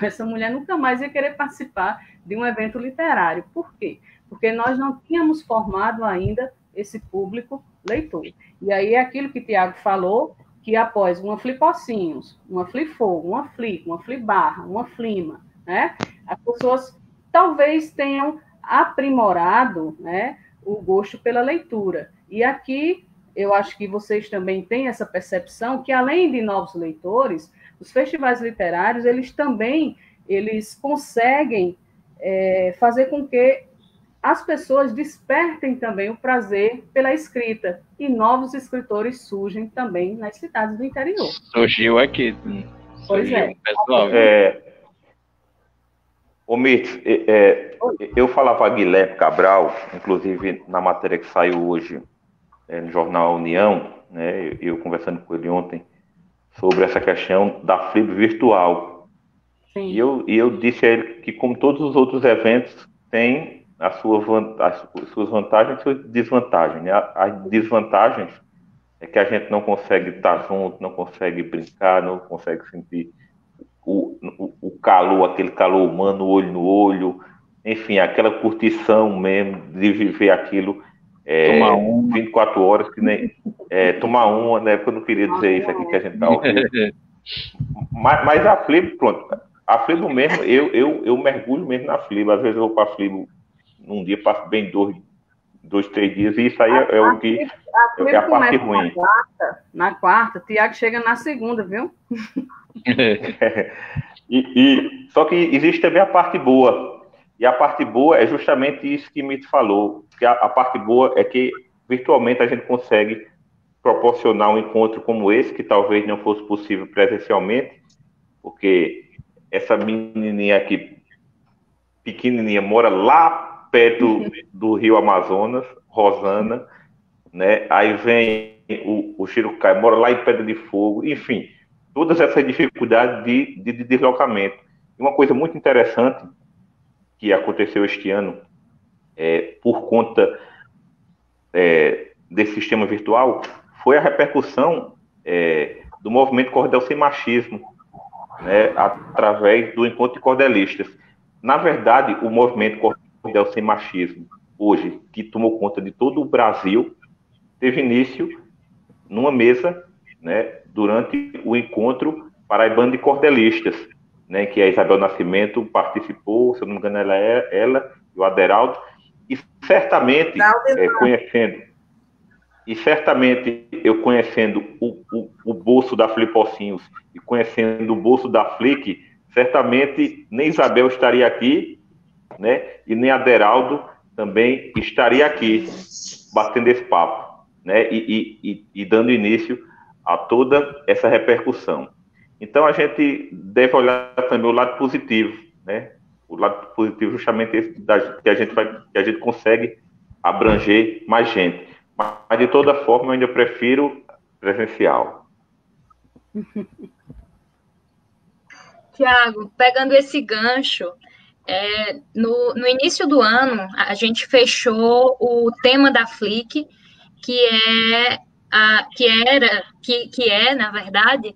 essa mulher nunca mais ia querer participar de um evento literário. Por quê? Porque nós não tínhamos formado ainda esse público leitor. E aí é aquilo que o Tiago falou, que após uma Flipocinhos, uma Flifogo, uma Flick, uma Flibarra, uma Flima, né, as pessoas talvez tenham aprimorado, né, o gosto pela leitura. E aqui eu acho que vocês também têm essa percepção que, além de novos leitores, os festivais literários, eles conseguem fazer com que as pessoas despertem também o prazer pela escrita, e novos escritores surgem também nas cidades do interior. Surgiu aqui. Pois é. Pessoal. Ô, Mirtz, eu falava a Guilherme Cabral, inclusive na matéria que saiu hoje no jornal União, né, eu conversando com ele ontem, sobre essa questão da Flibo virtual. Sim. E eu disse a ele que, como todos os outros eventos, tem as suas vantagens e suas desvantagens. Né? As desvantagens é que a gente não consegue estar junto, não consegue brincar, não consegue sentir o calor, aquele calor humano, olho no olho, enfim, aquela curtição mesmo de viver aquilo 24 horas, que nem tomar uma, né? Eu não queria dizer isso aqui que a gente está ouvindo. Mas a Flibo, pronto, a Flibo mesmo, eu mergulho mesmo na Flibo. Às vezes eu vou para a Flibo num dia, passo bem 2, 3 dias, e isso aí é o que é a parte ruim. Na quarta, o Tiago chega na segunda, viu? Só que existe também a parte boa. E a parte boa é justamente isso que Mito falou, que a parte boa é que virtualmente a gente consegue proporcionar um encontro como esse, que talvez não fosse possível presencialmente, porque essa menininha aqui, pequenininha, mora lá perto do Rio Amazonas, Rosana, né? Aí vem o Chirucai, mora lá em Pedra de Fogo, enfim, todas essas dificuldades de deslocamento. E uma coisa muito interessante que aconteceu este ano, por conta desse sistema virtual, foi a repercussão do movimento Cordel Sem Machismo, né, através do Encontro de Cordelistas. Na verdade, o movimento Cordel Sem Machismo, hoje, que tomou conta de todo o Brasil, teve início numa mesa, né, durante o Encontro Paraibano de Cordelistas, né, que a Isabel Nascimento participou, se eu não me engano, ela e o Aderaldo, e certamente eu conhecendo o bolso da Flipocinhos e conhecendo o bolso da Flick, certamente nem Isabel estaria aqui, né, e nem Aderaldo também estaria aqui, batendo esse papo, né, e dando início a toda essa repercussão. Então, a gente deve olhar também o lado positivo, né? O lado positivo justamente esse que a gente consegue abranger mais gente. Mas, de toda forma, eu ainda prefiro presencial. Tiago, pegando esse gancho, no início do ano, a gente fechou o tema da Flick, que é, na verdade,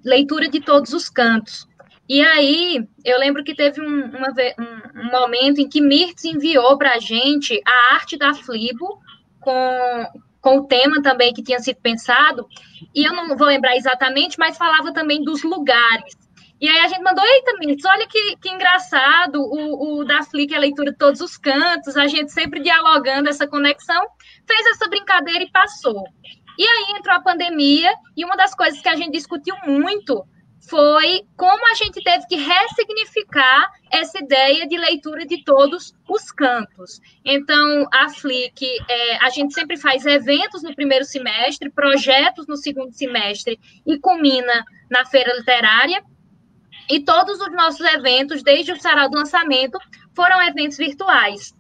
leitura de todos os cantos. E aí, eu lembro que teve um momento em que Mirtz enviou para a gente a arte da Flibo, com o tema também que tinha sido pensado, e eu não vou lembrar exatamente, mas falava também dos lugares. E aí a gente mandou, eita, Mirtz, olha que engraçado, o da Flick é a leitura de todos os cantos, a gente sempre dialogando essa conexão, fez essa brincadeira e passou. E aí entrou a pandemia, e uma das coisas que a gente discutiu muito foi como a gente teve que ressignificar essa ideia de leitura de todos os cantos. Então, a Flick, a gente sempre faz eventos no primeiro semestre, projetos no segundo semestre, e culmina na feira literária, e todos os nossos eventos, desde o sarau do lançamento, foram eventos virtuais.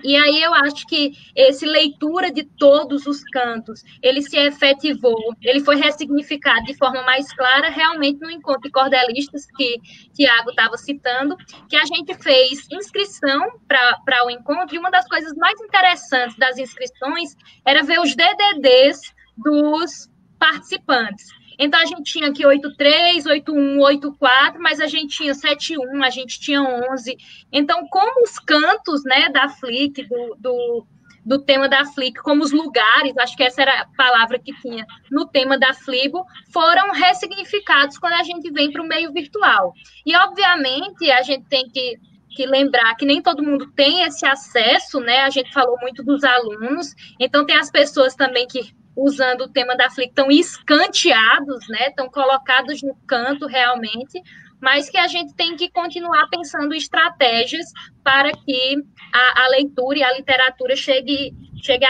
E aí eu acho que esse leitura de todos os cantos, ele se efetivou, ele foi ressignificado de forma mais clara realmente no encontro de cordelistas que Tiago estava citando, que a gente fez inscrição para o encontro, e uma das coisas mais interessantes das inscrições era ver os DDDs dos participantes. Então, a gente tinha aqui 83, 81, 84, mas a gente tinha 71, a gente tinha 11. Então, como os cantos, né, da FLIC, do tema da FLIC, como os lugares, acho que essa era a palavra que tinha no tema da FLIBO, foram ressignificados quando a gente vem para o meio virtual. E, obviamente, a gente tem que lembrar que nem todo mundo tem esse acesso, né? A gente falou muito dos alunos, então tem as pessoas também que, usando o tema da FLIC, estão escanteados, né? Estão colocados no canto realmente, mas que a gente tem que continuar pensando estratégias para que a leitura e a literatura chegue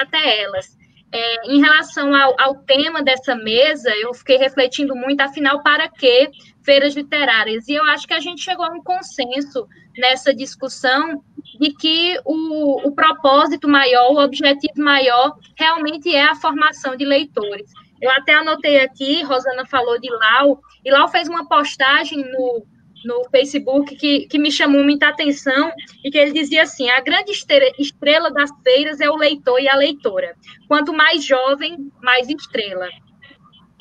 até elas. Em relação ao tema dessa mesa, eu fiquei refletindo muito, afinal, para que feiras literárias? E eu acho que a gente chegou a um consenso nessa discussão de que o propósito maior, o objetivo maior, realmente é a formação de leitores. Eu até anotei aqui, Rosana falou de Lau, e Lau fez uma postagem no Facebook que me chamou muita atenção, e que ele dizia assim: a grande estrela das feiras é o leitor e a leitora. Quanto mais jovem, mais estrela.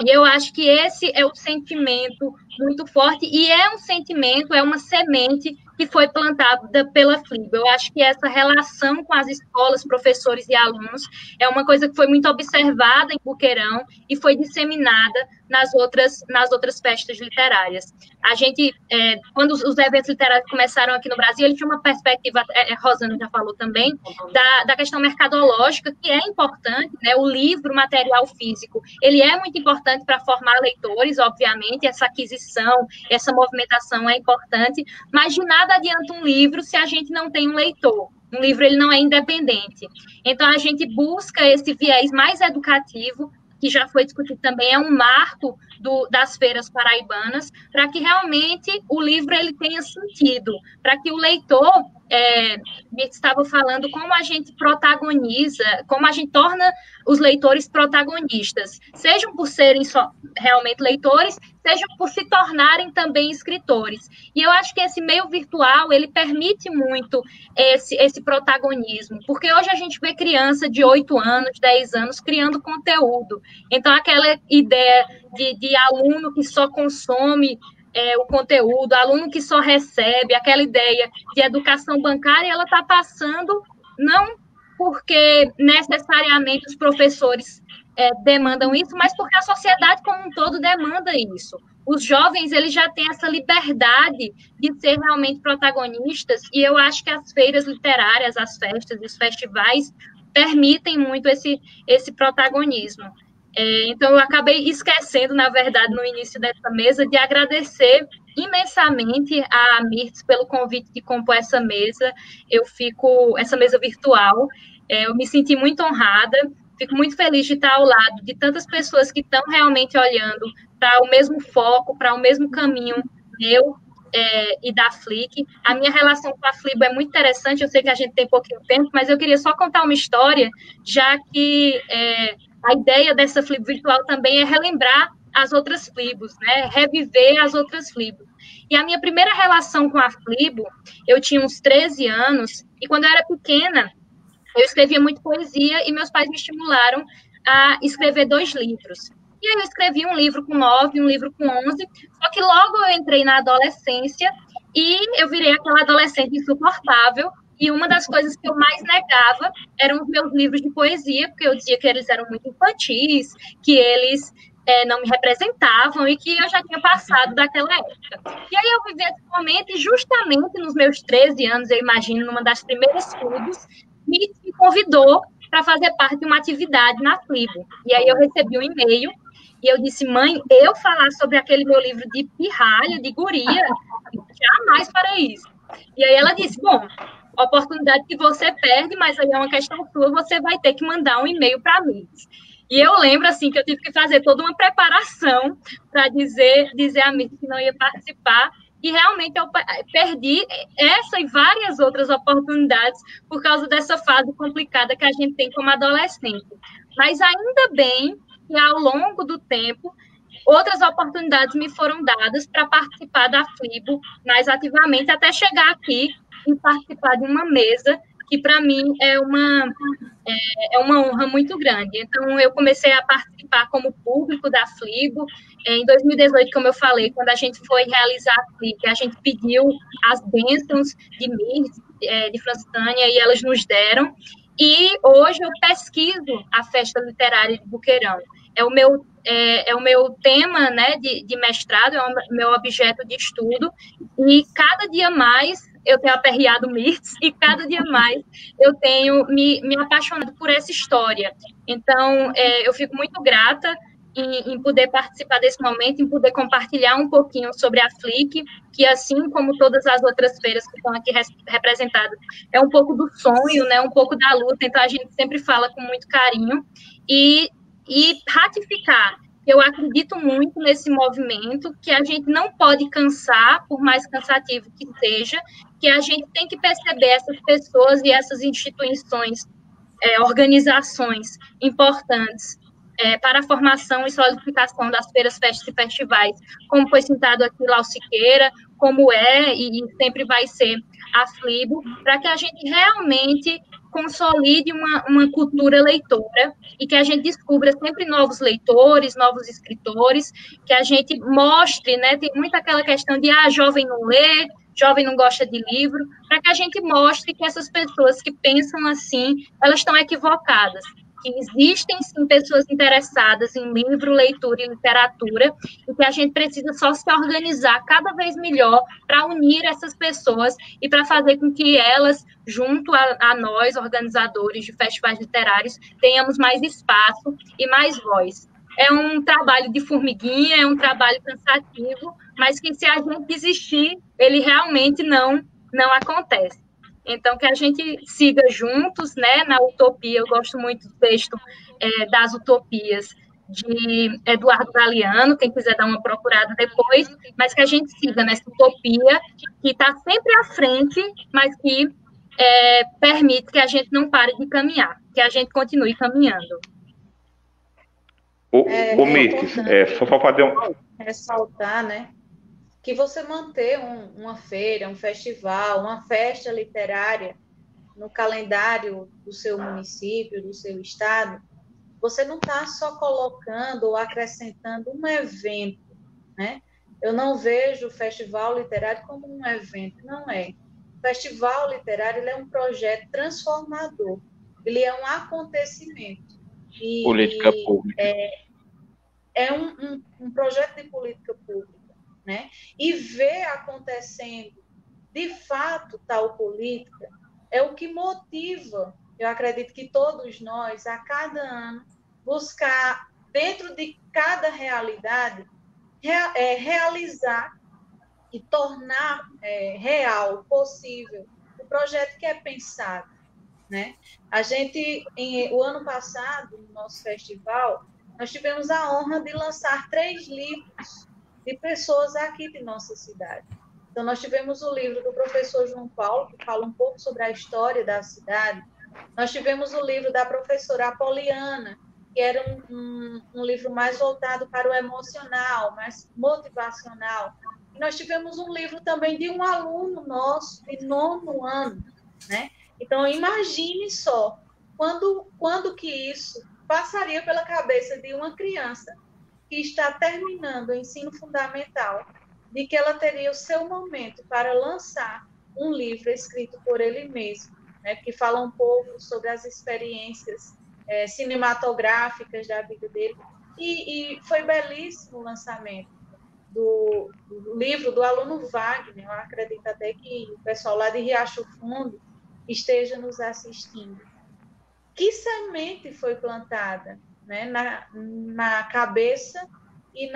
E eu acho que esse é o sentimento muito forte, e é um sentimento, é uma semente que foi plantada pela FLIBO. Eu acho que essa relação com as escolas, professores e alunos é uma coisa que foi muito observada em Boqueirão e foi disseminada nas outras festas literárias. A gente, quando os eventos literários começaram aqui no Brasil, ele tinha uma perspectiva, Rosana já falou também, da questão mercadológica, que é importante, né? O livro, o material físico, ele é muito importante para formar leitores, obviamente, essa aquisição, essa movimentação é importante, mas de nada adianta um livro se a gente não tem um leitor. Um livro, ele não é independente. Então, a gente busca esse viés mais educativo, que já foi discutido também, é um marco das feiras paraibanas, para que realmente o livro ele tenha sentido, para que o leitor, estava falando como a gente protagoniza, como a gente torna os leitores protagonistas, sejam por serem só realmente leitores, sejam por se tornarem também escritores. E eu acho que esse meio virtual, ele permite muito esse protagonismo, porque hoje a gente vê criança de 8 anos, 10 anos, criando conteúdo. Então, aquela ideia de aluno que só consome o conteúdo, aluno que só recebe, aquela ideia de educação bancária, ela está passando não porque necessariamente os professores demandam isso, mas porque a sociedade como um todo demanda isso. Os jovens, eles já têm essa liberdade de ser realmente protagonistas, e eu acho que as feiras literárias, as festas, os festivais permitem muito esse protagonismo. Então, eu acabei esquecendo, na verdade, no início dessa mesa, de agradecer imensamente a Mirtz pelo convite de compor essa mesa. Essa mesa virtual, eu me senti muito honrada, fico muito feliz de estar ao lado de tantas pessoas que estão realmente olhando para o mesmo foco, para o mesmo caminho meu e da FLIC. A minha relação com a FLIBO é muito interessante, eu sei que a gente tem pouquinho tempo, mas eu queria só contar uma história, já que a ideia dessa FLIBO virtual também é relembrar as outras FLIBOs, né? Reviver as outras FLIBOs. E a minha primeira relação com a FLIBO, eu tinha uns 13 anos, e quando eu era pequena, eu escrevia muito poesia, e meus pais me estimularam a escrever 2 livros. E aí eu escrevi um livro com 9, um livro com 11, só que logo eu entrei na adolescência, e eu virei aquela adolescente insuportável, e uma das coisas que eu mais negava eram os meus livros de poesia, porque eu dizia que eles eram muito infantis, que eles não me representavam e que eu já tinha passado daquela época. E aí eu vivi esse momento e justamente nos meus 13 anos, eu imagino, numa das primeiras FLIBOs, me convidou para fazer parte de uma atividade na FLIBO. E aí eu recebi um e-mail e eu disse: mãe, eu falar sobre aquele meu livro de pirralha, de guria, jamais farei isso. E aí ela disse: bom, oportunidade que você perde, mas aí é uma questão sua, você vai ter que mandar um e-mail para mim. E eu lembro, assim, que eu tive que fazer toda uma preparação para dizer a mim que não ia participar, e realmente eu perdi essa e várias outras oportunidades por causa dessa fase complicada que a gente tem como adolescente. Mas ainda bem que ao longo do tempo outras oportunidades me foram dadas para participar da FLIBO mais ativamente, até chegar aqui e participar de uma mesa que para mim é uma honra muito grande. Então, eu comecei a participar como público da FLIBO. Em 2018, como eu falei, quando a gente foi realizar a FLIB, a gente pediu as bênçãos de Mirtz, de Francitânia, e elas nos deram. E hoje eu pesquiso a Festa Literária de Boqueirão. É o meu tema, né, de mestrado, é o meu objeto de estudo, e cada dia mais eu tenho aperreado Mirtz, e cada dia mais eu tenho me apaixonado por essa história. Então, eu fico muito grata em poder participar desse momento, em poder compartilhar um pouquinho sobre a FLIC, que assim como todas as outras feiras que estão aqui representadas, é um pouco do sonho, né, um pouco da luta, então a gente sempre fala com muito carinho, e ratificar. Eu acredito muito nesse movimento, que a gente não pode cansar, por mais cansativo que seja, que a gente tem que perceber essas pessoas e essas instituições, organizações importantes para a formação e solidificação das feiras, festas e festivais, como foi citado aqui Lau Siqueira, como e sempre vai ser a FLIBO, para que a gente realmente consolide uma cultura leitora e que a gente descubra sempre novos leitores, novos escritores, que a gente mostre, né, tem muito aquela questão de, jovem não lê, jovem não gosta de livro, para que a gente mostre que essas pessoas que pensam assim, elas estão equivocadas, que existem, sim, pessoas interessadas em livro, leitura e literatura, e que a gente precisa só se organizar cada vez melhor para unir essas pessoas e para fazer com que elas, junto a nós, organizadores de festivais literários, tenhamos mais espaço e mais voz. É um trabalho de formiguinha, é um trabalho cansativo, mas que se a gente desistir, ele realmente não acontece. Então, que a gente siga juntos, né, na utopia. Eu gosto muito do texto das utopias de Eduardo Galeano, quem quiser dar uma procurada depois, mas que a gente siga nessa utopia que está sempre à frente, mas que permite que a gente não pare de caminhar, que a gente continue caminhando. O Mirtz, só fazer ressaltar, né, que você manter uma feira, um festival, uma festa literária no calendário do seu município, do seu estado, você não está só colocando ou acrescentando um evento, né? Eu não vejo o festival literário como um evento, não é. O festival literário ele é um projeto transformador, ele é um acontecimento. Política pública. É um projeto de política pública. Né? E ver acontecendo, de fato, tal política, é o que motiva, eu acredito que todos nós, a cada ano, buscar, dentro de cada realidade, realizar e tornar real, possível, o projeto que é pensado. Né? A gente, o ano passado, no nosso festival, nós tivemos a honra de lançar 3 livros de pessoas aqui de nossa cidade. Então, nós tivemos o livro do professor João Paulo, que fala um pouco sobre a história da cidade. Nós tivemos o livro da professora Apoliana, que era um livro mais voltado para o emocional, mais motivacional. E nós tivemos um livro também de um aluno nosso, de 9º ano. Né? Então, imagine só, quando que isso passaria pela cabeça de uma criança que está terminando o ensino fundamental, de que ela teria o seu momento para lançar um livro escrito por ele mesmo, né, que fala um pouco sobre as experiências cinematográficas da vida dele. E foi belíssimo o lançamento do livro do aluno Wagner. Eu acredito até que o pessoal lá de Riacho Fundo esteja nos assistindo. Que semente foi plantada, né, na cabeça e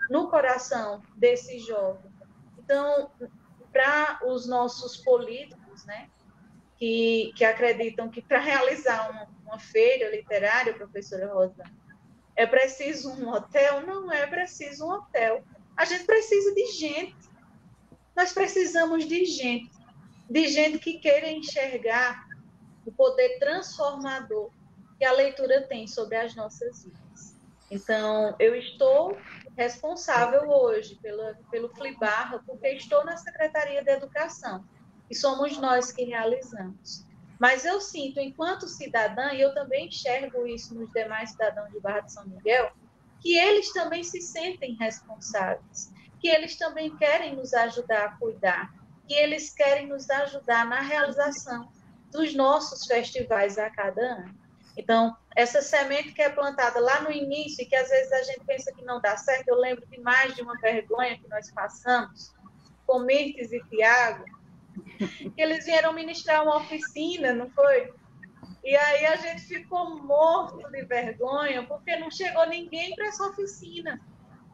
no coração desse jovem? Então, para os nossos políticos, né, que acreditam que para realizar uma feira literária, professora Rosa, é preciso um hotel? Não é preciso um hotel. A gente precisa de gente. nós precisamos de gente que queira enxergar o poder transformador que a leitura tem sobre as nossas vidas. Então, eu estou responsável hoje pelo FLIBarra, porque estou na Secretaria de Educação, e somos nós que realizamos. Mas eu sinto, enquanto cidadã, e eu também enxergo isso nos demais cidadãos de Barra de São Miguel, que eles também se sentem responsáveis, que eles também querem nos ajudar a cuidar, que eles querem nos ajudar na realização dos nossos festivais a cada ano. Então, essa semente que é plantada lá no início e que às vezes a gente pensa que não dá certo, eu lembro de mais de uma vergonha que nós passamos com Mirtes e Tiago, que eles vieram ministrar uma oficina, não foi? E aí a gente ficou morto de vergonha porque não chegou ninguém para essa oficina.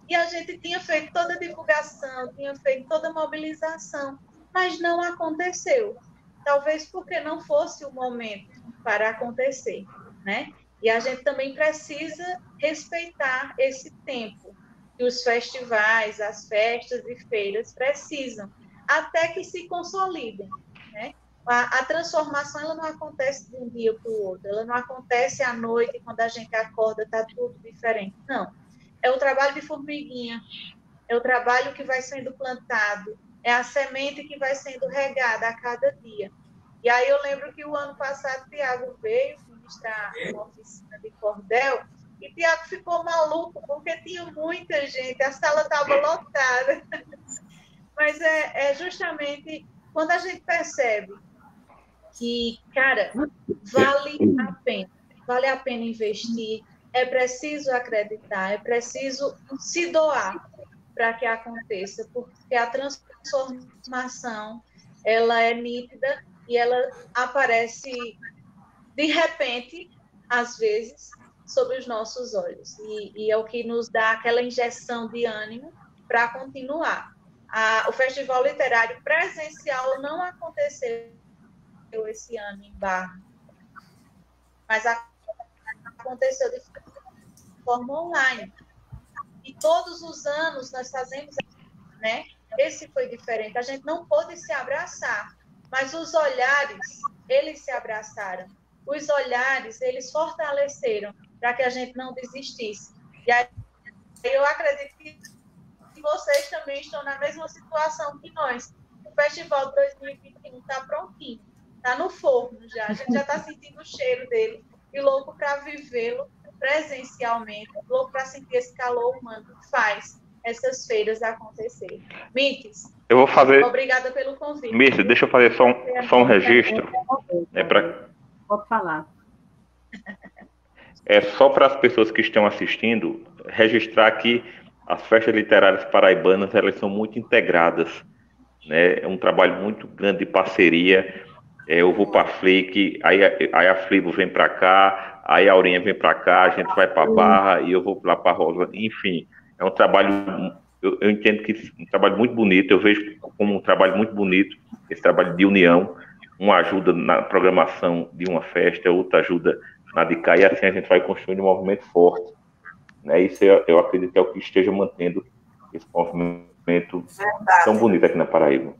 E a gente tinha feito toda a divulgação, tinha feito toda a mobilização, mas não aconteceu. Talvez porque não fosse o momento para acontecer, né? E a gente também precisa respeitar esse tempo que os festivais, as festas e feiras precisam, até que se consolidem, né? A transformação ela não acontece de um dia para o outro, ela não acontece à noite, quando a gente acorda, está tudo diferente. Não. É o trabalho de formiguinha, é o trabalho que vai sendo plantado, é a semente que vai sendo regada a cada dia. E aí eu lembro que o ano passado o Tiago veio ministrar uma oficina de cordel, e o Tiago ficou maluco, porque tinha muita gente, a sala estava lotada. Mas é justamente quando a gente percebe que, cara, vale a pena investir, é preciso acreditar, é preciso se doar para que aconteça, porque a transformação, ela é nítida e ela aparece de repente, às vezes, sob os nossos olhos. E é o que nos dá aquela injeção de ânimo para continuar. O Festival Literário presencial não aconteceu esse ano em Barra, mas aconteceu de forma online. E todos os anos nós fazemos, né? Esse foi diferente. A gente não pôde se abraçar, mas os olhares, eles se abraçaram. Os olhares, eles fortaleceram para que a gente não desistisse. E aí, eu acredito que vocês também estão na mesma situação que nós. O Festival 2021 está prontinho, está no forno já. A gente já está sentindo o cheiro dele e louco para vivê-lo presencialmente, louco para sentir esse calor humano que faz essas feiras acontecerem. Mirtes, eu vou fazer... obrigada pelo convite. Mirtes, deixa eu fazer só um registro. Pode falar. É só para as pessoas que estão assistindo, registrar que as festas literárias paraibanas, elas são muito integradas, né? É um trabalho muito grande de parceria. Eu vou para a Flick, aí a Flibo vem para cá, aí a Aurinha vem para cá, a gente vai para Barra e eu vou lá para Rosa. Enfim, é um trabalho, eu entendo que é um trabalho muito bonito, eu vejo como um trabalho muito bonito, esse trabalho de união. Uma ajuda na programação de uma festa, outra ajuda na de cá, e assim a gente vai construindo um movimento forte. Né? Isso eu acredito que é o que esteja mantendo esse movimento tão bonito aqui na Paraíba.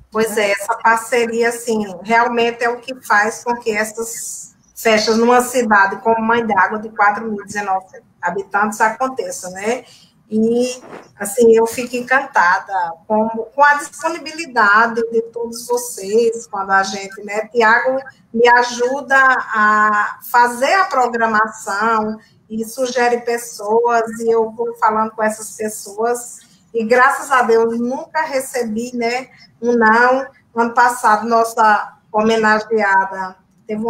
Pois é, essa parceria, assim, realmente é o que faz com que essas festas numa cidade como Mãe d'Água, de 4.019 habitantes, aconteçam, né? E, assim, eu fico encantada com a disponibilidade de todos vocês, quando a gente, né? Tiago me ajuda a fazer a programação e sugere pessoas, e eu vou falando com essas pessoas, e graças a Deus nunca recebi, né, um não. Ano passado, nossa homenageada teve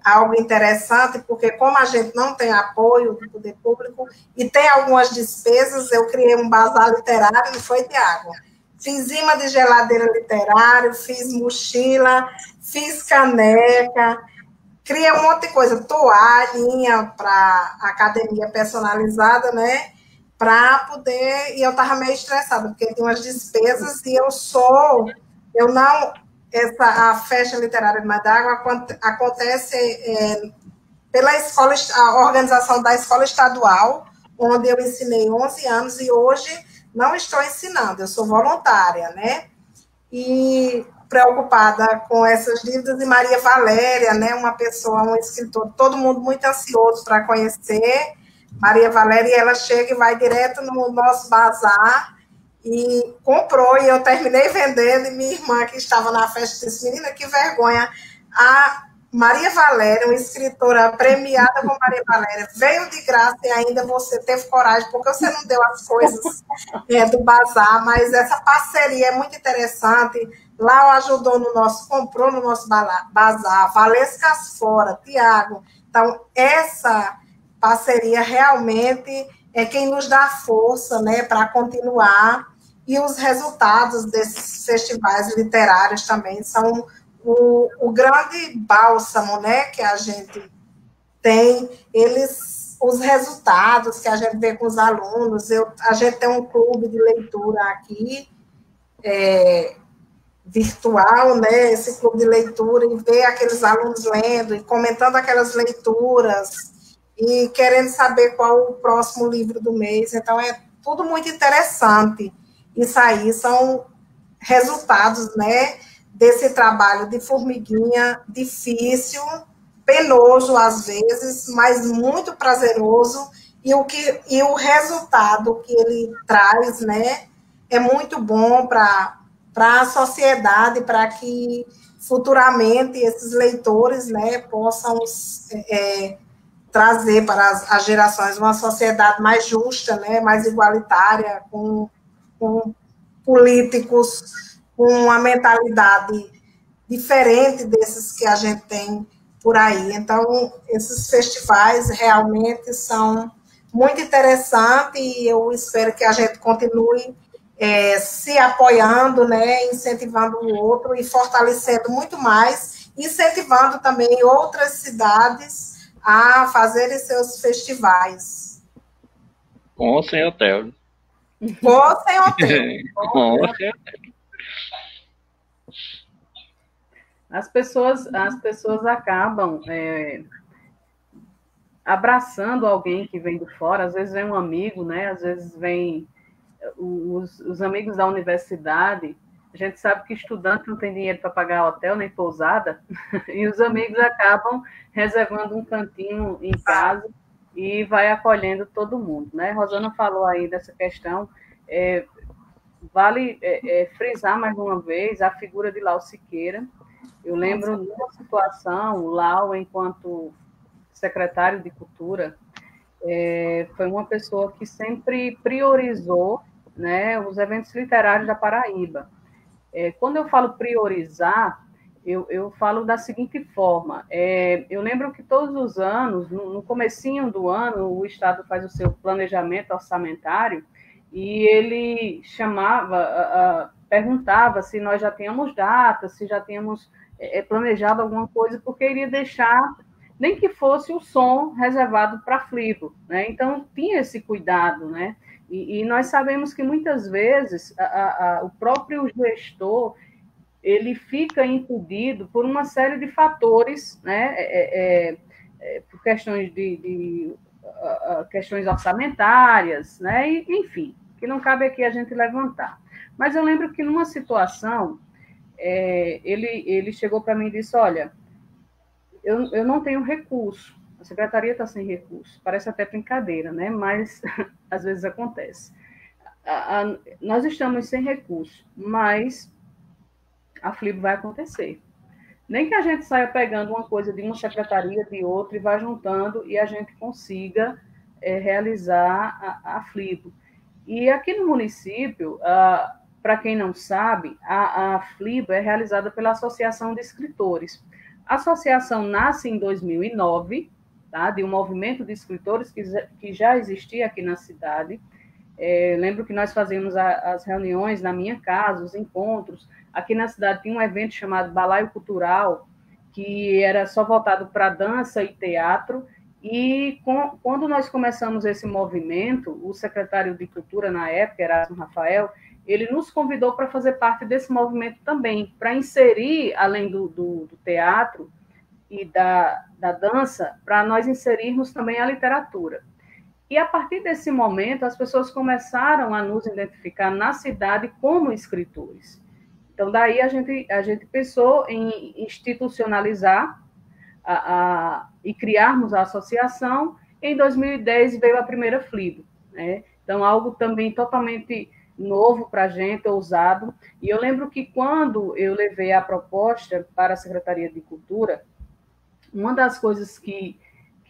algo interessante, porque como a gente não tem apoio do poder público e tem algumas despesas, eu criei um bazar literário, não foi, Tiago? Fiz imã de geladeira literário, fiz mochila, fiz caneca, criei um monte de coisa, toalhinha para academia personalizada, né? Para poder... E eu estava meio estressada, porque tem umas despesas e a festa literária de Mãe d'Água acontece pela a organização da escola estadual, onde eu ensinei 11 anos, e hoje não estou ensinando, eu sou voluntária, né? E preocupada com essas dívidas, e Maria Valéria, né, uma pessoa, um escritor, todo mundo muito ansioso para conhecer, Maria Valéria, ela chega e vai direto no nosso bazar, e comprou, e eu terminei vendendo, e minha irmã, que estava na festa, disse, menina, que vergonha, a Maria Valéria, uma escritora premiada com Maria Valéria, veio de graça e ainda você teve coragem, porque você não deu as coisas do bazar, mas essa parceria é muito interessante. Lá ajudou no nosso, comprou no nosso bazar, Valescas Fora, Tiago. Então, essa parceria realmente é quem nos dá força, né, para continuar, e os resultados desses festivais literários também são o grande bálsamo, né, que a gente tem, os resultados que a gente vê com os alunos, a gente tem um clube de leitura aqui, virtual, né, esse clube de leitura, e ver aqueles alunos lendo e comentando aquelas leituras, e querendo saber qual o próximo livro do mês, então é tudo muito interessante. Isso aí são resultados, né, desse trabalho de formiguinha, difícil, penoso às vezes, mas muito prazeroso, e o resultado que ele traz, né, é muito bom para a sociedade, para que futuramente esses leitores, né, possam trazer para as gerações uma sociedade mais justa, né, mais igualitária, com políticos com uma mentalidade diferente desses que a gente tem por aí. Então, esses festivais realmente são muito interessantes, e eu espero que a gente continue se apoiando, né, incentivando o outro e fortalecendo muito mais, incentivando também outras cidades a fazerem seus festivais. Com ou sem hotel? Com ou sem hotel. Com ou sem hotel. As pessoas acabam abraçando alguém que vem de fora, às vezes vem um amigo, né? Às vezes vem os amigos da universidade. A gente sabe que estudante não tem dinheiro para pagar hotel nem pousada, e os amigos acabam reservando um cantinho em casa e vai acolhendo todo mundo, né? Rosana falou aí dessa questão, vale frisar mais uma vez a figura de Lau Siqueira. Eu lembro de uma situação, o Lau, enquanto secretário de Cultura, foi uma pessoa que sempre priorizou, né, os eventos literários da Paraíba. Quando eu falo priorizar, eu falo da seguinte forma, eu lembro que todos os anos, no comecinho do ano, o Estado faz o seu planejamento orçamentário, e ele perguntava se nós já tínhamos datas, se já tínhamos planejado alguma coisa, porque iria deixar, nem que fosse o som reservado para Flibo, né? Então, tinha esse cuidado, né? E nós sabemos que, muitas vezes, o próprio gestor, ele fica impedido por uma série de fatores, né? Por questões questões orçamentárias, né? Enfim, que não cabe aqui a gente levantar. Mas eu lembro que, numa situação, ele chegou para mim e disse, olha, eu não tenho recurso, a secretaria está sem recurso, parece até brincadeira, né? Mas às vezes acontece. Nós estamos sem recurso, mas a Flibo vai acontecer. Nem que a gente saia pegando uma coisa de uma secretaria, de outra, e vá juntando, e a gente consiga realizar a Flibo. E aqui no município, para quem não sabe, a Flibo é realizada pela Associação de Escritores. A associação nasce em 2009, tá, de um movimento de escritores que já existia aqui na cidade. Lembro que nós fazíamos as reuniões na minha casa, os encontros. Aqui na cidade tinha um evento chamado Balaio Cultural, que era só voltado para dança e teatro. E quando nós começamos esse movimento, o secretário de Cultura na época, Erasmo Rafael, ele nos convidou para fazer parte desse movimento também, para inserir, além do teatro e da dança, para nós inserirmos também a literatura. E a partir desse momento, as pessoas começaram a nos identificar na cidade como escritores. Então, daí a gente pensou em institucionalizar e criarmos a associação. Em 2010 veio a primeira FLIBO, né? Então, algo também totalmente novo para a gente, ousado. E eu lembro que quando eu levei a proposta para a Secretaria de Cultura, uma das coisas que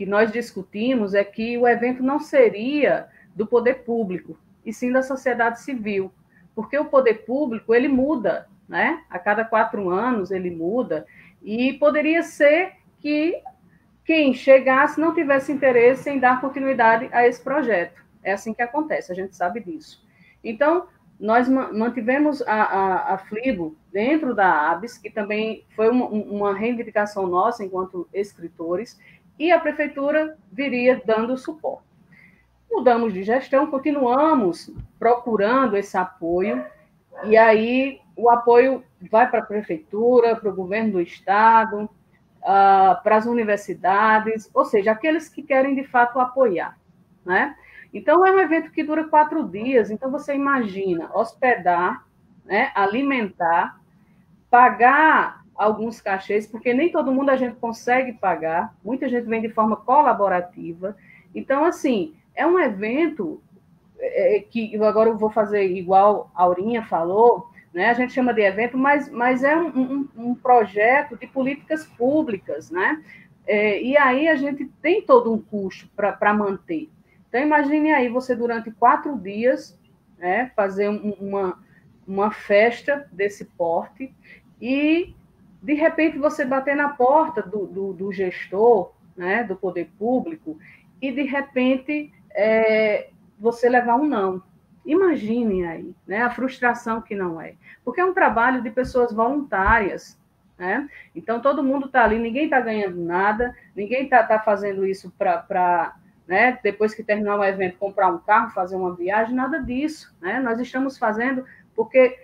nós discutimos é que o evento não seria do poder público, e sim da sociedade civil, porque o poder público, ele muda, né? A cada 4 anos ele muda, e poderia ser que quem chegasse não tivesse interesse em dar continuidade a esse projeto. É assim que acontece, a gente sabe disso. Então, nós mantivemos a FLIBO dentro da ABS, que também foi uma reivindicação nossa enquanto escritores, e a prefeitura viria dando suporte. Mudamos de gestão, continuamos procurando esse apoio, e aí o apoio vai para a prefeitura, para o governo do estado, para as universidades, ou seja, aqueles que querem de fato apoiar, né? Então, é um evento que dura 4 dias, então você imagina hospedar, né, alimentar, pagar alguns cachês, porque nem todo mundo a gente consegue pagar, muita gente vem de forma colaborativa. Então, assim, é um evento que agora eu vou fazer igual a Aurinha falou, né? A gente chama de evento, mas é um projeto de políticas públicas, né? E aí a gente tem todo um custo para manter. Então, imagine aí você, durante 4 dias, né, fazer uma festa desse porte e, de repente, você bater na porta do gestor, né, do poder público, e, de repente, você levar um não. Imaginem aí, né, a frustração que não é. Porque é um trabalho de pessoas voluntárias, né? Então, todo mundo está ali, ninguém está ganhando nada, ninguém está fazendo isso para, né, depois que terminar o evento, comprar um carro, fazer uma viagem, nada disso, né? Nós estamos fazendo porque,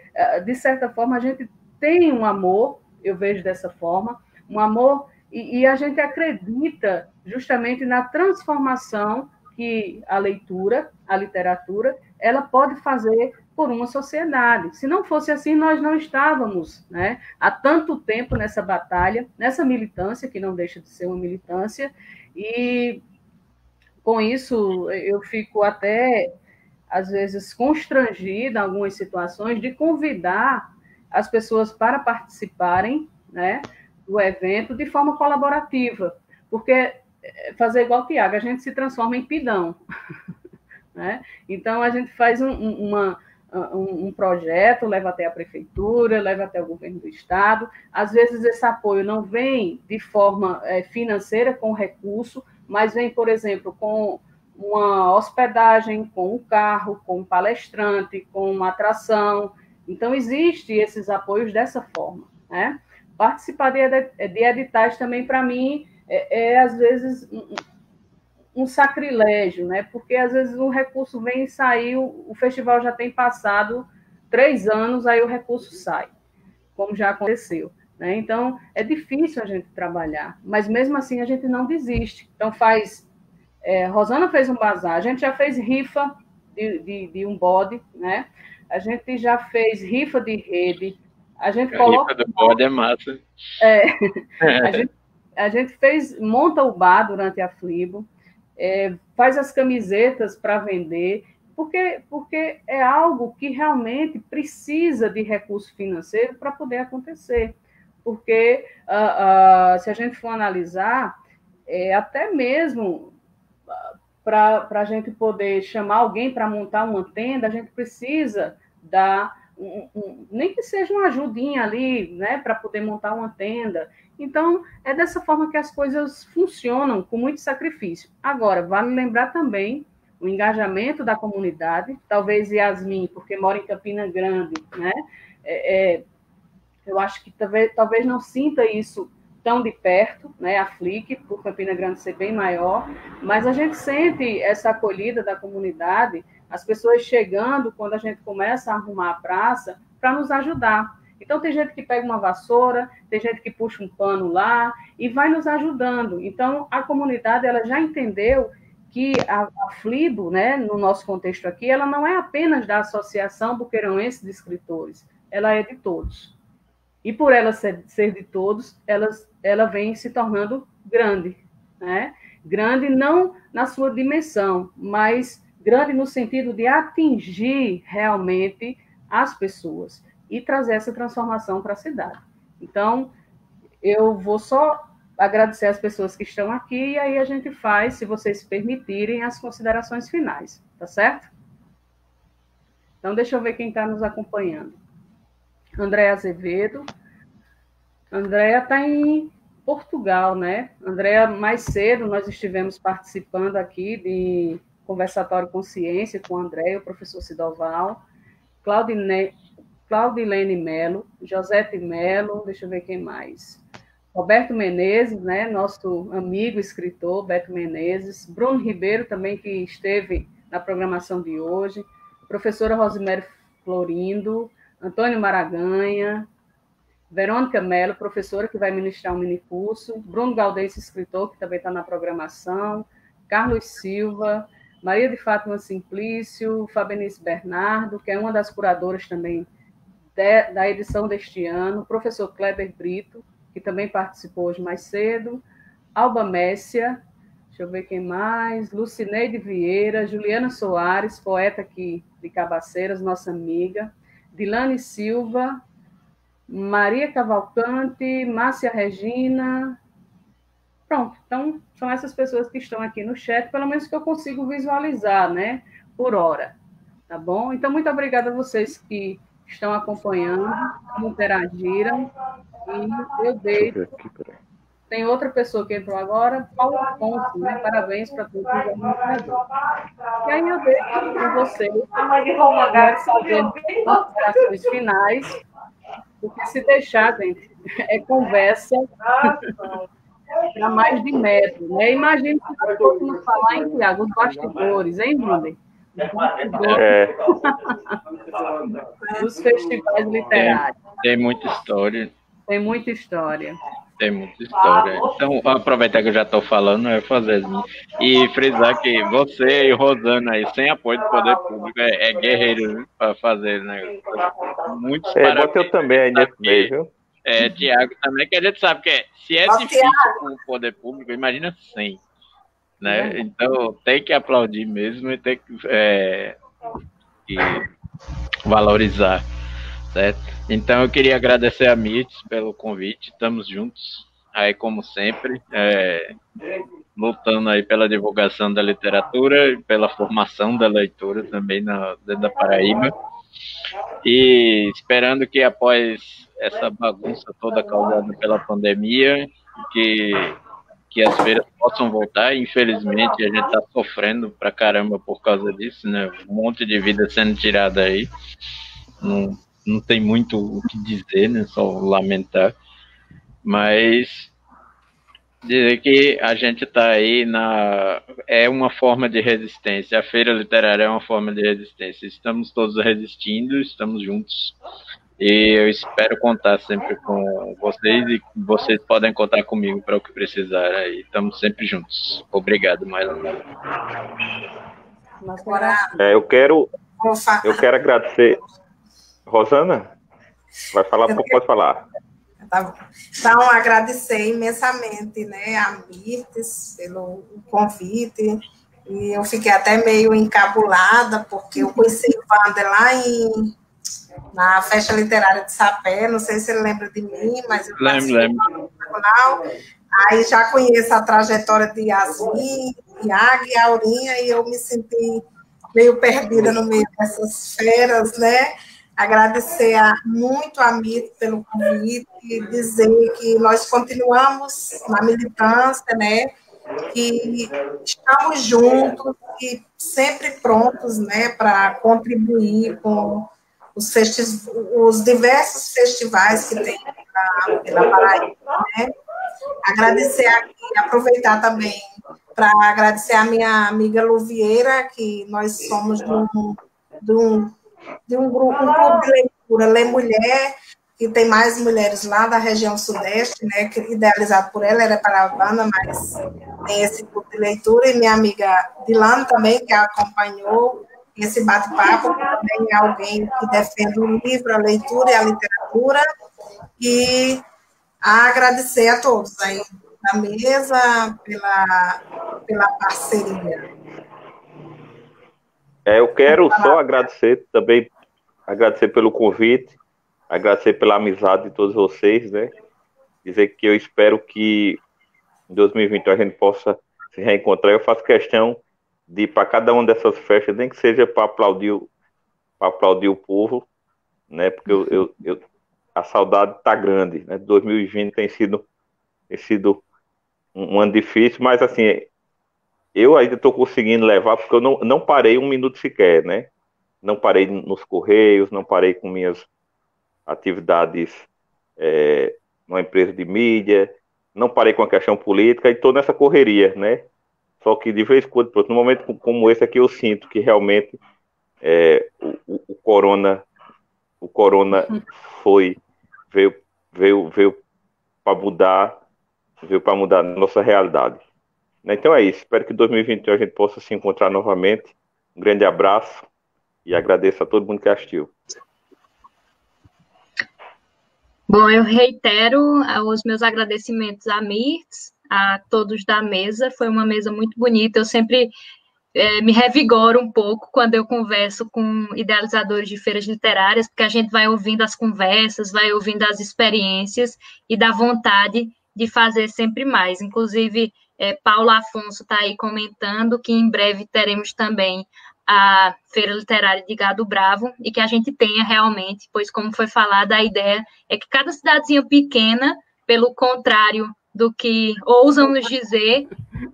de certa forma, a gente tem um amor, eu vejo dessa forma, um amor, e a gente acredita justamente na transformação que a leitura, a literatura, ela pode fazer por uma sociedade. Se não fosse assim, nós não estávamos, né, há tanto tempo nessa batalha, nessa militância, que não deixa de ser uma militância, e com isso eu fico até, às vezes, constrangida em algumas situações de convidar as pessoas para participarem, né, do evento de forma colaborativa, porque fazer igual o Tiago, a gente se transforma em pidão, né? Então, a gente faz um projeto, leva até a prefeitura, leva até o governo do estado. Às vezes, esse apoio não vem de forma financeira, com recurso, mas vem, por exemplo, com uma hospedagem, com um carro, com um palestrante, com uma atração. Então, existem esses apoios dessa forma, né? Participar de editais também, para mim, às vezes, um sacrilégio, né? Porque, às vezes, o recurso vem e saiu, o festival já tem passado 3 anos, aí o recurso sai, como já aconteceu, né? Então, é difícil a gente trabalhar, mas, mesmo assim, a gente não desiste. Então, Rosana fez um bazar, a gente já fez rifa de um bode, né? A gente já fez rifa de rede, a gente coloca... rifa do bode é massa. A gente monta o bar durante a FLIBO, faz as camisetas para vender, porque é algo que realmente precisa de recurso financeiro para poder acontecer. Porque, se a gente for analisar, até mesmo para a gente poder chamar alguém para montar uma tenda, a gente precisa dar, nem que seja uma ajudinha ali, né, para poder montar uma tenda. Então, é dessa forma que as coisas funcionam, com muito sacrifício. Agora, vale lembrar também o engajamento da comunidade, talvez Yasmin, porque mora em Campina Grande, né? Eu acho que talvez não sinta isso tão de perto, né, a FLIC, por Campina Grande ser bem maior, mas a gente sente essa acolhida da comunidade, as pessoas chegando quando a gente começa a arrumar a praça para nos ajudar. Então, tem gente que pega uma vassoura, tem gente que puxa um pano lá e vai nos ajudando. Então, a comunidade ela já entendeu que a FLIBO, né, no nosso contexto aqui, ela não é apenas da Associação Boqueirãoense de Escritores, ela é de todos. E por ela ser de todos, ela vem se tornando grande, né? Grande não na sua dimensão, mas grande no sentido de atingir realmente as pessoas e trazer essa transformação para a cidade. Então, eu vou só agradecer as pessoas que estão aqui e aí a gente faz, se vocês permitirem, as considerações finais, tá certo? Então, deixa eu ver quem está nos acompanhando. Andréa Azevedo. Andréa está em Portugal, né? Andréa, mais cedo nós estivemos participando aqui de Conversatório Consciência com Andréa, o professor Sidoval, Claudilene Melo, Josete Melo, deixa eu ver quem mais. Roberto Menezes, né, nosso amigo escritor, Beto Menezes, Bruno Ribeiro também, que esteve na programação de hoje, professora Rosemary Florindo, Antônio Maraganha, Verônica Mello, professora que vai ministrar um minicurso, Bruno Galdense, escritor, que também está na programação, Carlos Silva, Maria de Fátima Simplício, Fabenice Bernardo, que é uma das curadoras também da edição deste ano, professor Kleber Brito, que também participou hoje mais cedo, Alba Messia, deixa eu ver quem mais, Lucineide Vieira, Juliana Soares, poeta aqui de Cabaceiras, nossa amiga, Dilane Silva, Maria Cavalcante, Márcia Regina. Pronto, então são essas pessoas que estão aqui no chat, pelo menos que eu consigo visualizar, né, por hora, tá bom? Então, muito obrigada a vocês que estão acompanhando, que interagiram, e eu deixo... Tem outra pessoa que entrou agora, Paulo Afonso, né? Parabéns para todos os organizadores. E aí eu deixo com vocês fazendo considerações finais, porque se deixar, gente, é conversa para mais de metro, né? Imagina se nós fôssemos falar em Tiago, os bastidores, hein, Wander? Dos festivais literários. Tem muita história. Tem muita história. Tem muita história. Então, vou aproveitar que eu já estou falando, eu fazer e frisar que você e Rosana aí, sem apoio do poder público, é guerreiro para fazer, né? Muitos parabéns. Eu também aí nesse meio, viu? Tiago também, que a gente sabe que se é difícil com o poder público, imagina sem, né? Então, tem que aplaudir mesmo e tem que valorizar. Certo? Então eu queria agradecer a MITS pelo convite, estamos juntos, aí como sempre, lutando aí pela divulgação da literatura e pela formação da leitura também dentro da Paraíba, e esperando que após essa bagunça toda causada pela pandemia, que as feiras possam voltar. Infelizmente a gente está sofrendo pra caramba por causa disso, né? Um monte de vida sendo tirada aí, não tem muito o que dizer, né? Só lamentar. Mas dizer que a gente está aí é uma forma de resistência. A Feira Literária é uma forma de resistência. Estamos todos resistindo, estamos juntos. E eu espero contar sempre com vocês e vocês podem contar comigo para o que precisar. Aí estamos sempre juntos. Obrigado mais uma vez. Eu quero agradecer. Rosana, vai falar, pode falar. Tá bom. Então, agradecer imensamente, né, a Mirtes pelo convite, e eu fiquei até meio encabulada, porque eu conheci o Wander lá na Festa Literária de Sapé, não sei se ele lembra de mim, mas eu lembro. Aí já conheço a trajetória de Yasmin, Iago e Aurinha, e eu me senti meio perdida no meio dessas feras, né? Agradecer muito a Mito pelo convite e dizer que nós continuamos na militância, né? Que estamos juntos e sempre prontos, né, para contribuir com os diversos festivais que tem pela Paraíba, né? Agradecer aqui, aproveitar também para agradecer a minha amiga Luvieira, que nós somos de um grupo, um clube de leitura, Lê Mulher, que tem mais mulheres lá da região sudeste, né, que idealizado por ela, era paraibana, mas tem esse grupo de leitura, e minha amiga Dilane também, que a acompanhou esse bate-papo, também é alguém que defende o livro, a leitura e a literatura, e agradecer a todos aí da mesa pela parceria. Eu quero só agradecer também, agradecer pelo convite, agradecer pela amizade de todos vocês, né? Dizer que eu espero que em 2021 a gente possa se reencontrar. Eu faço questão de ir para cada uma dessas festas, nem que seja para aplaudir o povo, né? Porque a saudade está grande, né? 2020 tem sido um ano difícil, mas assim, eu ainda estou conseguindo levar, porque eu não parei um minuto sequer, né? Não parei nos Correios, não parei com minhas atividades numa empresa de mídia, não parei com a questão política, e estou nessa correria, né? Só que de vez em quando, num momento como esse aqui, eu sinto que realmente o corona veio para mudar a nossa realidade. Então é isso. Espero que em 2021 a gente possa se encontrar novamente. Um grande abraço e agradeço a todo mundo que assistiu. Bom, eu reitero os meus agradecimentos a Mirtz, a todos da mesa. Foi uma mesa muito bonita. Eu sempre me revigoro um pouco quando eu converso com idealizadores de feiras literárias, porque a gente vai ouvindo as conversas, vai ouvindo as experiências e dá vontade de fazer sempre mais. Inclusive, Paulo Afonso está aí comentando que em breve teremos também a Feira Literária de Gado Bravo, e que a gente tenha realmente, pois como foi falado, a ideia é que cada cidadezinha pequena, pelo contrário do que ousam nos dizer,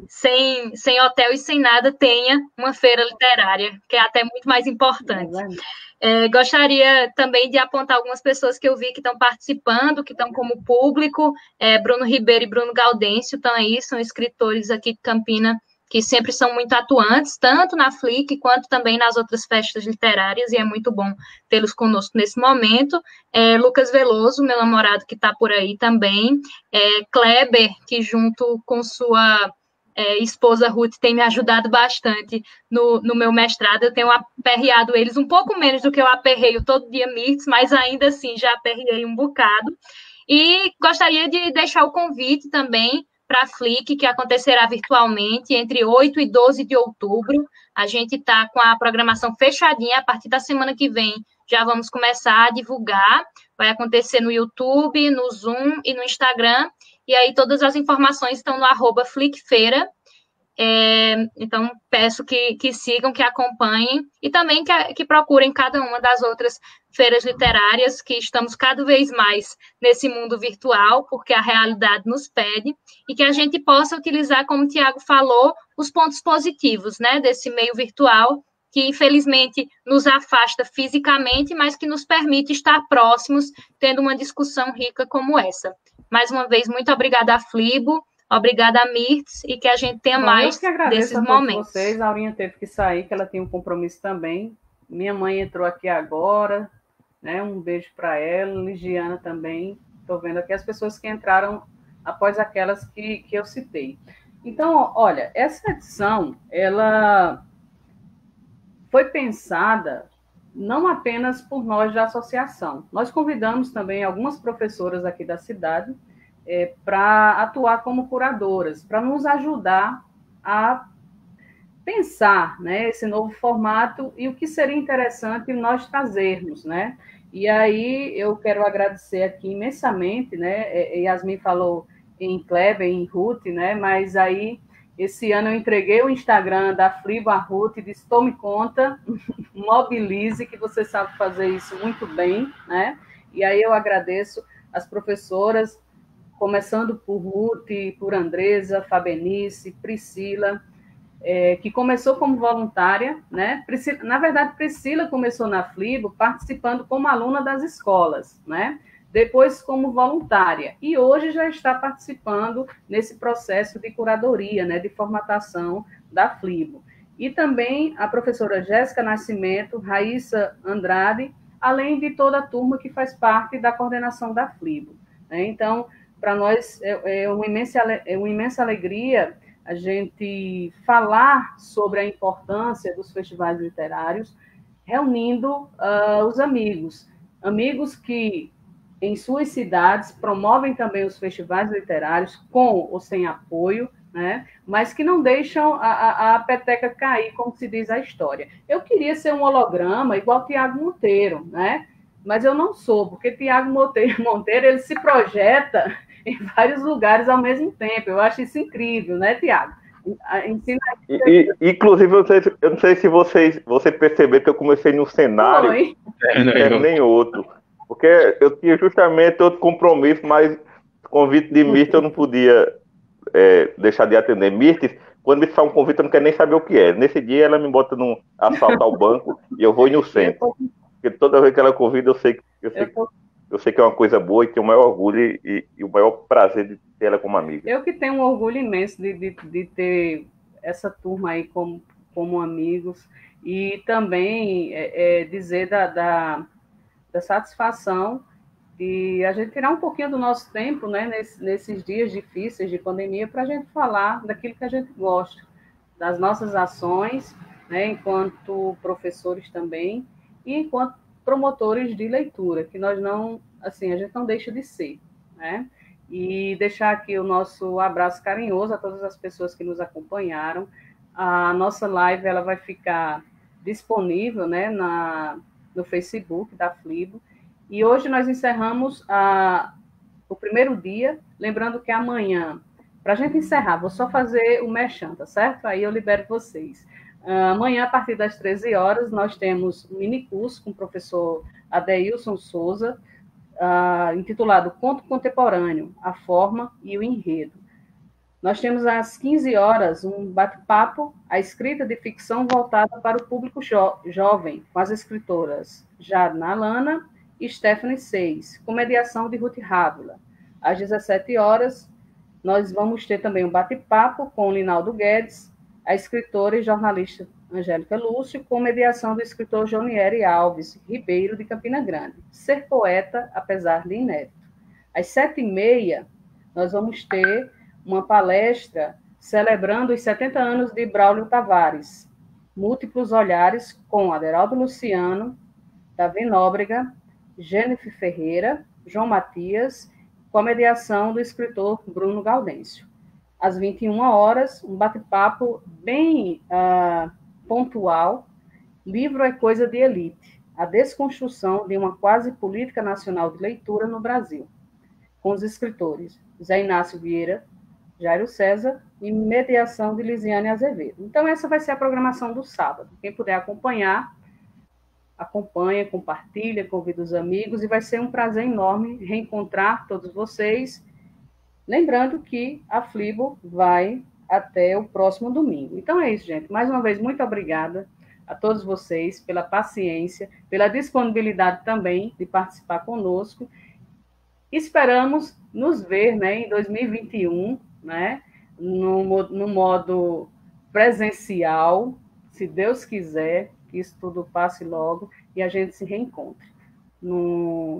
sem hotel e sem nada, tenha uma feira literária, que é até muito mais importante. Gostaria também de apontar algumas pessoas que eu vi que estão participando, que estão como público. Bruno Ribeiro e Bruno Gaudêncio estão aí, são escritores aqui de Campina, que sempre são muito atuantes, tanto na FLIC quanto também nas outras festas literárias, e é muito bom tê-los conosco nesse momento. Lucas Veloso, meu namorado, que está por aí também. Kleber, que junto com sua esposa Ruth tem me ajudado bastante no meu mestrado. Eu tenho aperreado eles um pouco menos do que eu aperreio todo dia Mirtz, mas ainda assim já aperreei um bocado. E gostaria de deixar o convite também para a FLIC, que acontecerá virtualmente entre 8 e 12 de outubro. A gente está com a programação fechadinha. A partir da semana que vem já vamos começar a divulgar. Vai acontecer no YouTube, no Zoom e no Instagram. E aí todas as informações estão no @FLICfeira. Então, peço que sigam, que acompanhem, e também que procurem cada uma das outras feiras literárias, que estamos cada vez mais nesse mundo virtual, porque a realidade nos pede, e que a gente possa utilizar, como o Tiago falou, os pontos positivos, né, desse meio virtual, que infelizmente nos afasta fisicamente, mas que nos permite estar próximos, tendo uma discussão rica como essa. Mais uma vez, muito obrigada a Flibo, obrigada a Mirtz, e que a gente tenha mais desses momentos. Vocês. A Aurinha teve que sair, que ela tinha um compromisso também. Minha mãe entrou aqui agora, né? Um beijo para ela, Ligiana também. Estou vendo aqui as pessoas que entraram após aquelas que eu citei. Então, olha, essa edição, ela foi pensada não apenas por nós da associação. Nós convidamos também algumas professoras aqui da cidade para atuar como curadoras, para nos ajudar a pensar, né, esse novo formato e o que seria interessante nós trazermos, né? E aí eu quero agradecer aqui imensamente, né? Yasmin falou em Kleber, em Ruth, né? Mas aí esse ano eu entreguei o Instagram da Flibo a Ruth e disse: tome conta, mobilize, que você sabe fazer isso muito bem, né? E aí eu agradeço as professoras, começando por Ruth, por Andresa, Fabenice, Priscila, que começou como voluntária, né? Na verdade, Priscila começou na Flibo participando como aluna das escolas, né? Depois como voluntária, e hoje já está participando nesse processo de curadoria, né? De formatação da Flibo. E também a professora Jéssica Nascimento, Raíssa Andrade, além de toda a turma que faz parte da coordenação da FLIBO, né? Então, para nós é uma imensa alegria a gente falar sobre a importância dos festivais literários, reunindo os amigos que, em suas cidades, promovem também os festivais literários, com ou sem apoio, né? Mas que não deixam a peteca cair, como se diz a história. Eu queria ser um holograma igual Tiago Monteiro, né? Mas eu não sou, porque Tiago Monteiro ele se projeta em vários lugares ao mesmo tempo. Eu acho isso incrível, né, Tiago? Inclusive, eu não sei se você percebeu que eu comecei no cenário, nem outro. Porque eu tinha justamente outro compromisso, mas convite de Mirtes eu não podia deixar de atender. Mirtes, quando me faz um convite, eu não quero nem saber o que é. Nesse dia, ela me bota num assalto ao banco e eu vou no centro. Porque toda vez que ela convida, eu sei que é uma coisa boa e tenho o maior orgulho e o maior prazer de ter ela como amiga. Eu que tenho um orgulho imenso de ter essa turma aí como amigos e também dizer da satisfação de a gente tirar um pouquinho do nosso tempo, né, nesses dias difíceis de pandemia, para a gente falar daquilo que a gente gosta, das nossas ações, né, enquanto professores também, e enquanto promotores de leitura, que nós não, assim, a gente não deixa de ser, né? E deixar aqui o nosso abraço carinhoso a todas as pessoas que nos acompanharam. A nossa live ela vai ficar disponível, né, no Facebook da FLIBO. E hoje nós encerramos o primeiro dia, lembrando que amanhã, para a gente encerrar, vou só fazer o merchan, tá certo? Aí eu libero vocês. Amanhã, a partir das 13 horas, nós temos um mini curso com o professor Adeilson Souza, intitulado Conto Contemporâneo, a Forma e o Enredo. Nós temos às 15 horas um bate-papo, a escrita de ficção voltada para o público jovem, com as escritoras Jadna Alana e Stephanie Seis, com mediação de Ruth Rávila. Às 17 horas, nós vamos ter também um bate-papo com Linaldo Guedes, a escritora e jornalista Angélica Lúcio, com mediação do escritor Jonieri Alves Ribeiro, de Campina Grande. Ser poeta, apesar de inédito. Às 7h30, nós vamos ter uma palestra celebrando os 70 anos de Braulio Tavares. Múltiplos olhares com Aderaldo Luciano, Davi Nóbrega, Jennifer Ferreira, João Matias, com a mediação do escritor Bruno Gaudêncio. Às 21 horas, um bate-papo bem pontual, Livro é Coisa de Elite, a desconstrução de uma quase política nacional de leitura no Brasil, com os escritores Zé Inácio Vieira, Jairo César e mediação de Lisiane Azevedo. Então, essa vai ser a programação do sábado. Quem puder acompanhar, acompanha, compartilha, convida os amigos, e vai ser um prazer enorme reencontrar todos vocês. Lembrando que a FLIBO vai até o próximo domingo. Então é isso, gente. Mais uma vez, muito obrigada a todos vocês pela paciência, pela disponibilidade também de participar conosco. Esperamos nos ver, né, em 2021, né, no modo presencial, se Deus quiser, que isso tudo passe logo e a gente se reencontre.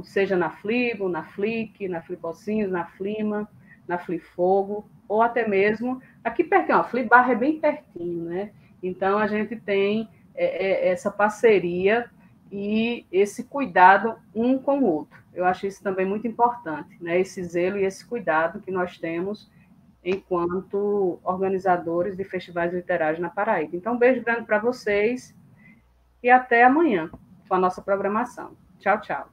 Seja na FLIBO, na FLIC, na Flipocinhos, na Flima, na Flifogo, ou até mesmo aqui pertinho, a Flibarra é bem pertinho, né? Então, a gente tem essa parceria e esse cuidado um com o outro. Eu acho isso também muito importante, né? Esse zelo e esse cuidado que nós temos enquanto organizadores de festivais literários na Paraíba. Então, um beijo grande para vocês e até amanhã com a nossa programação. Tchau, tchau.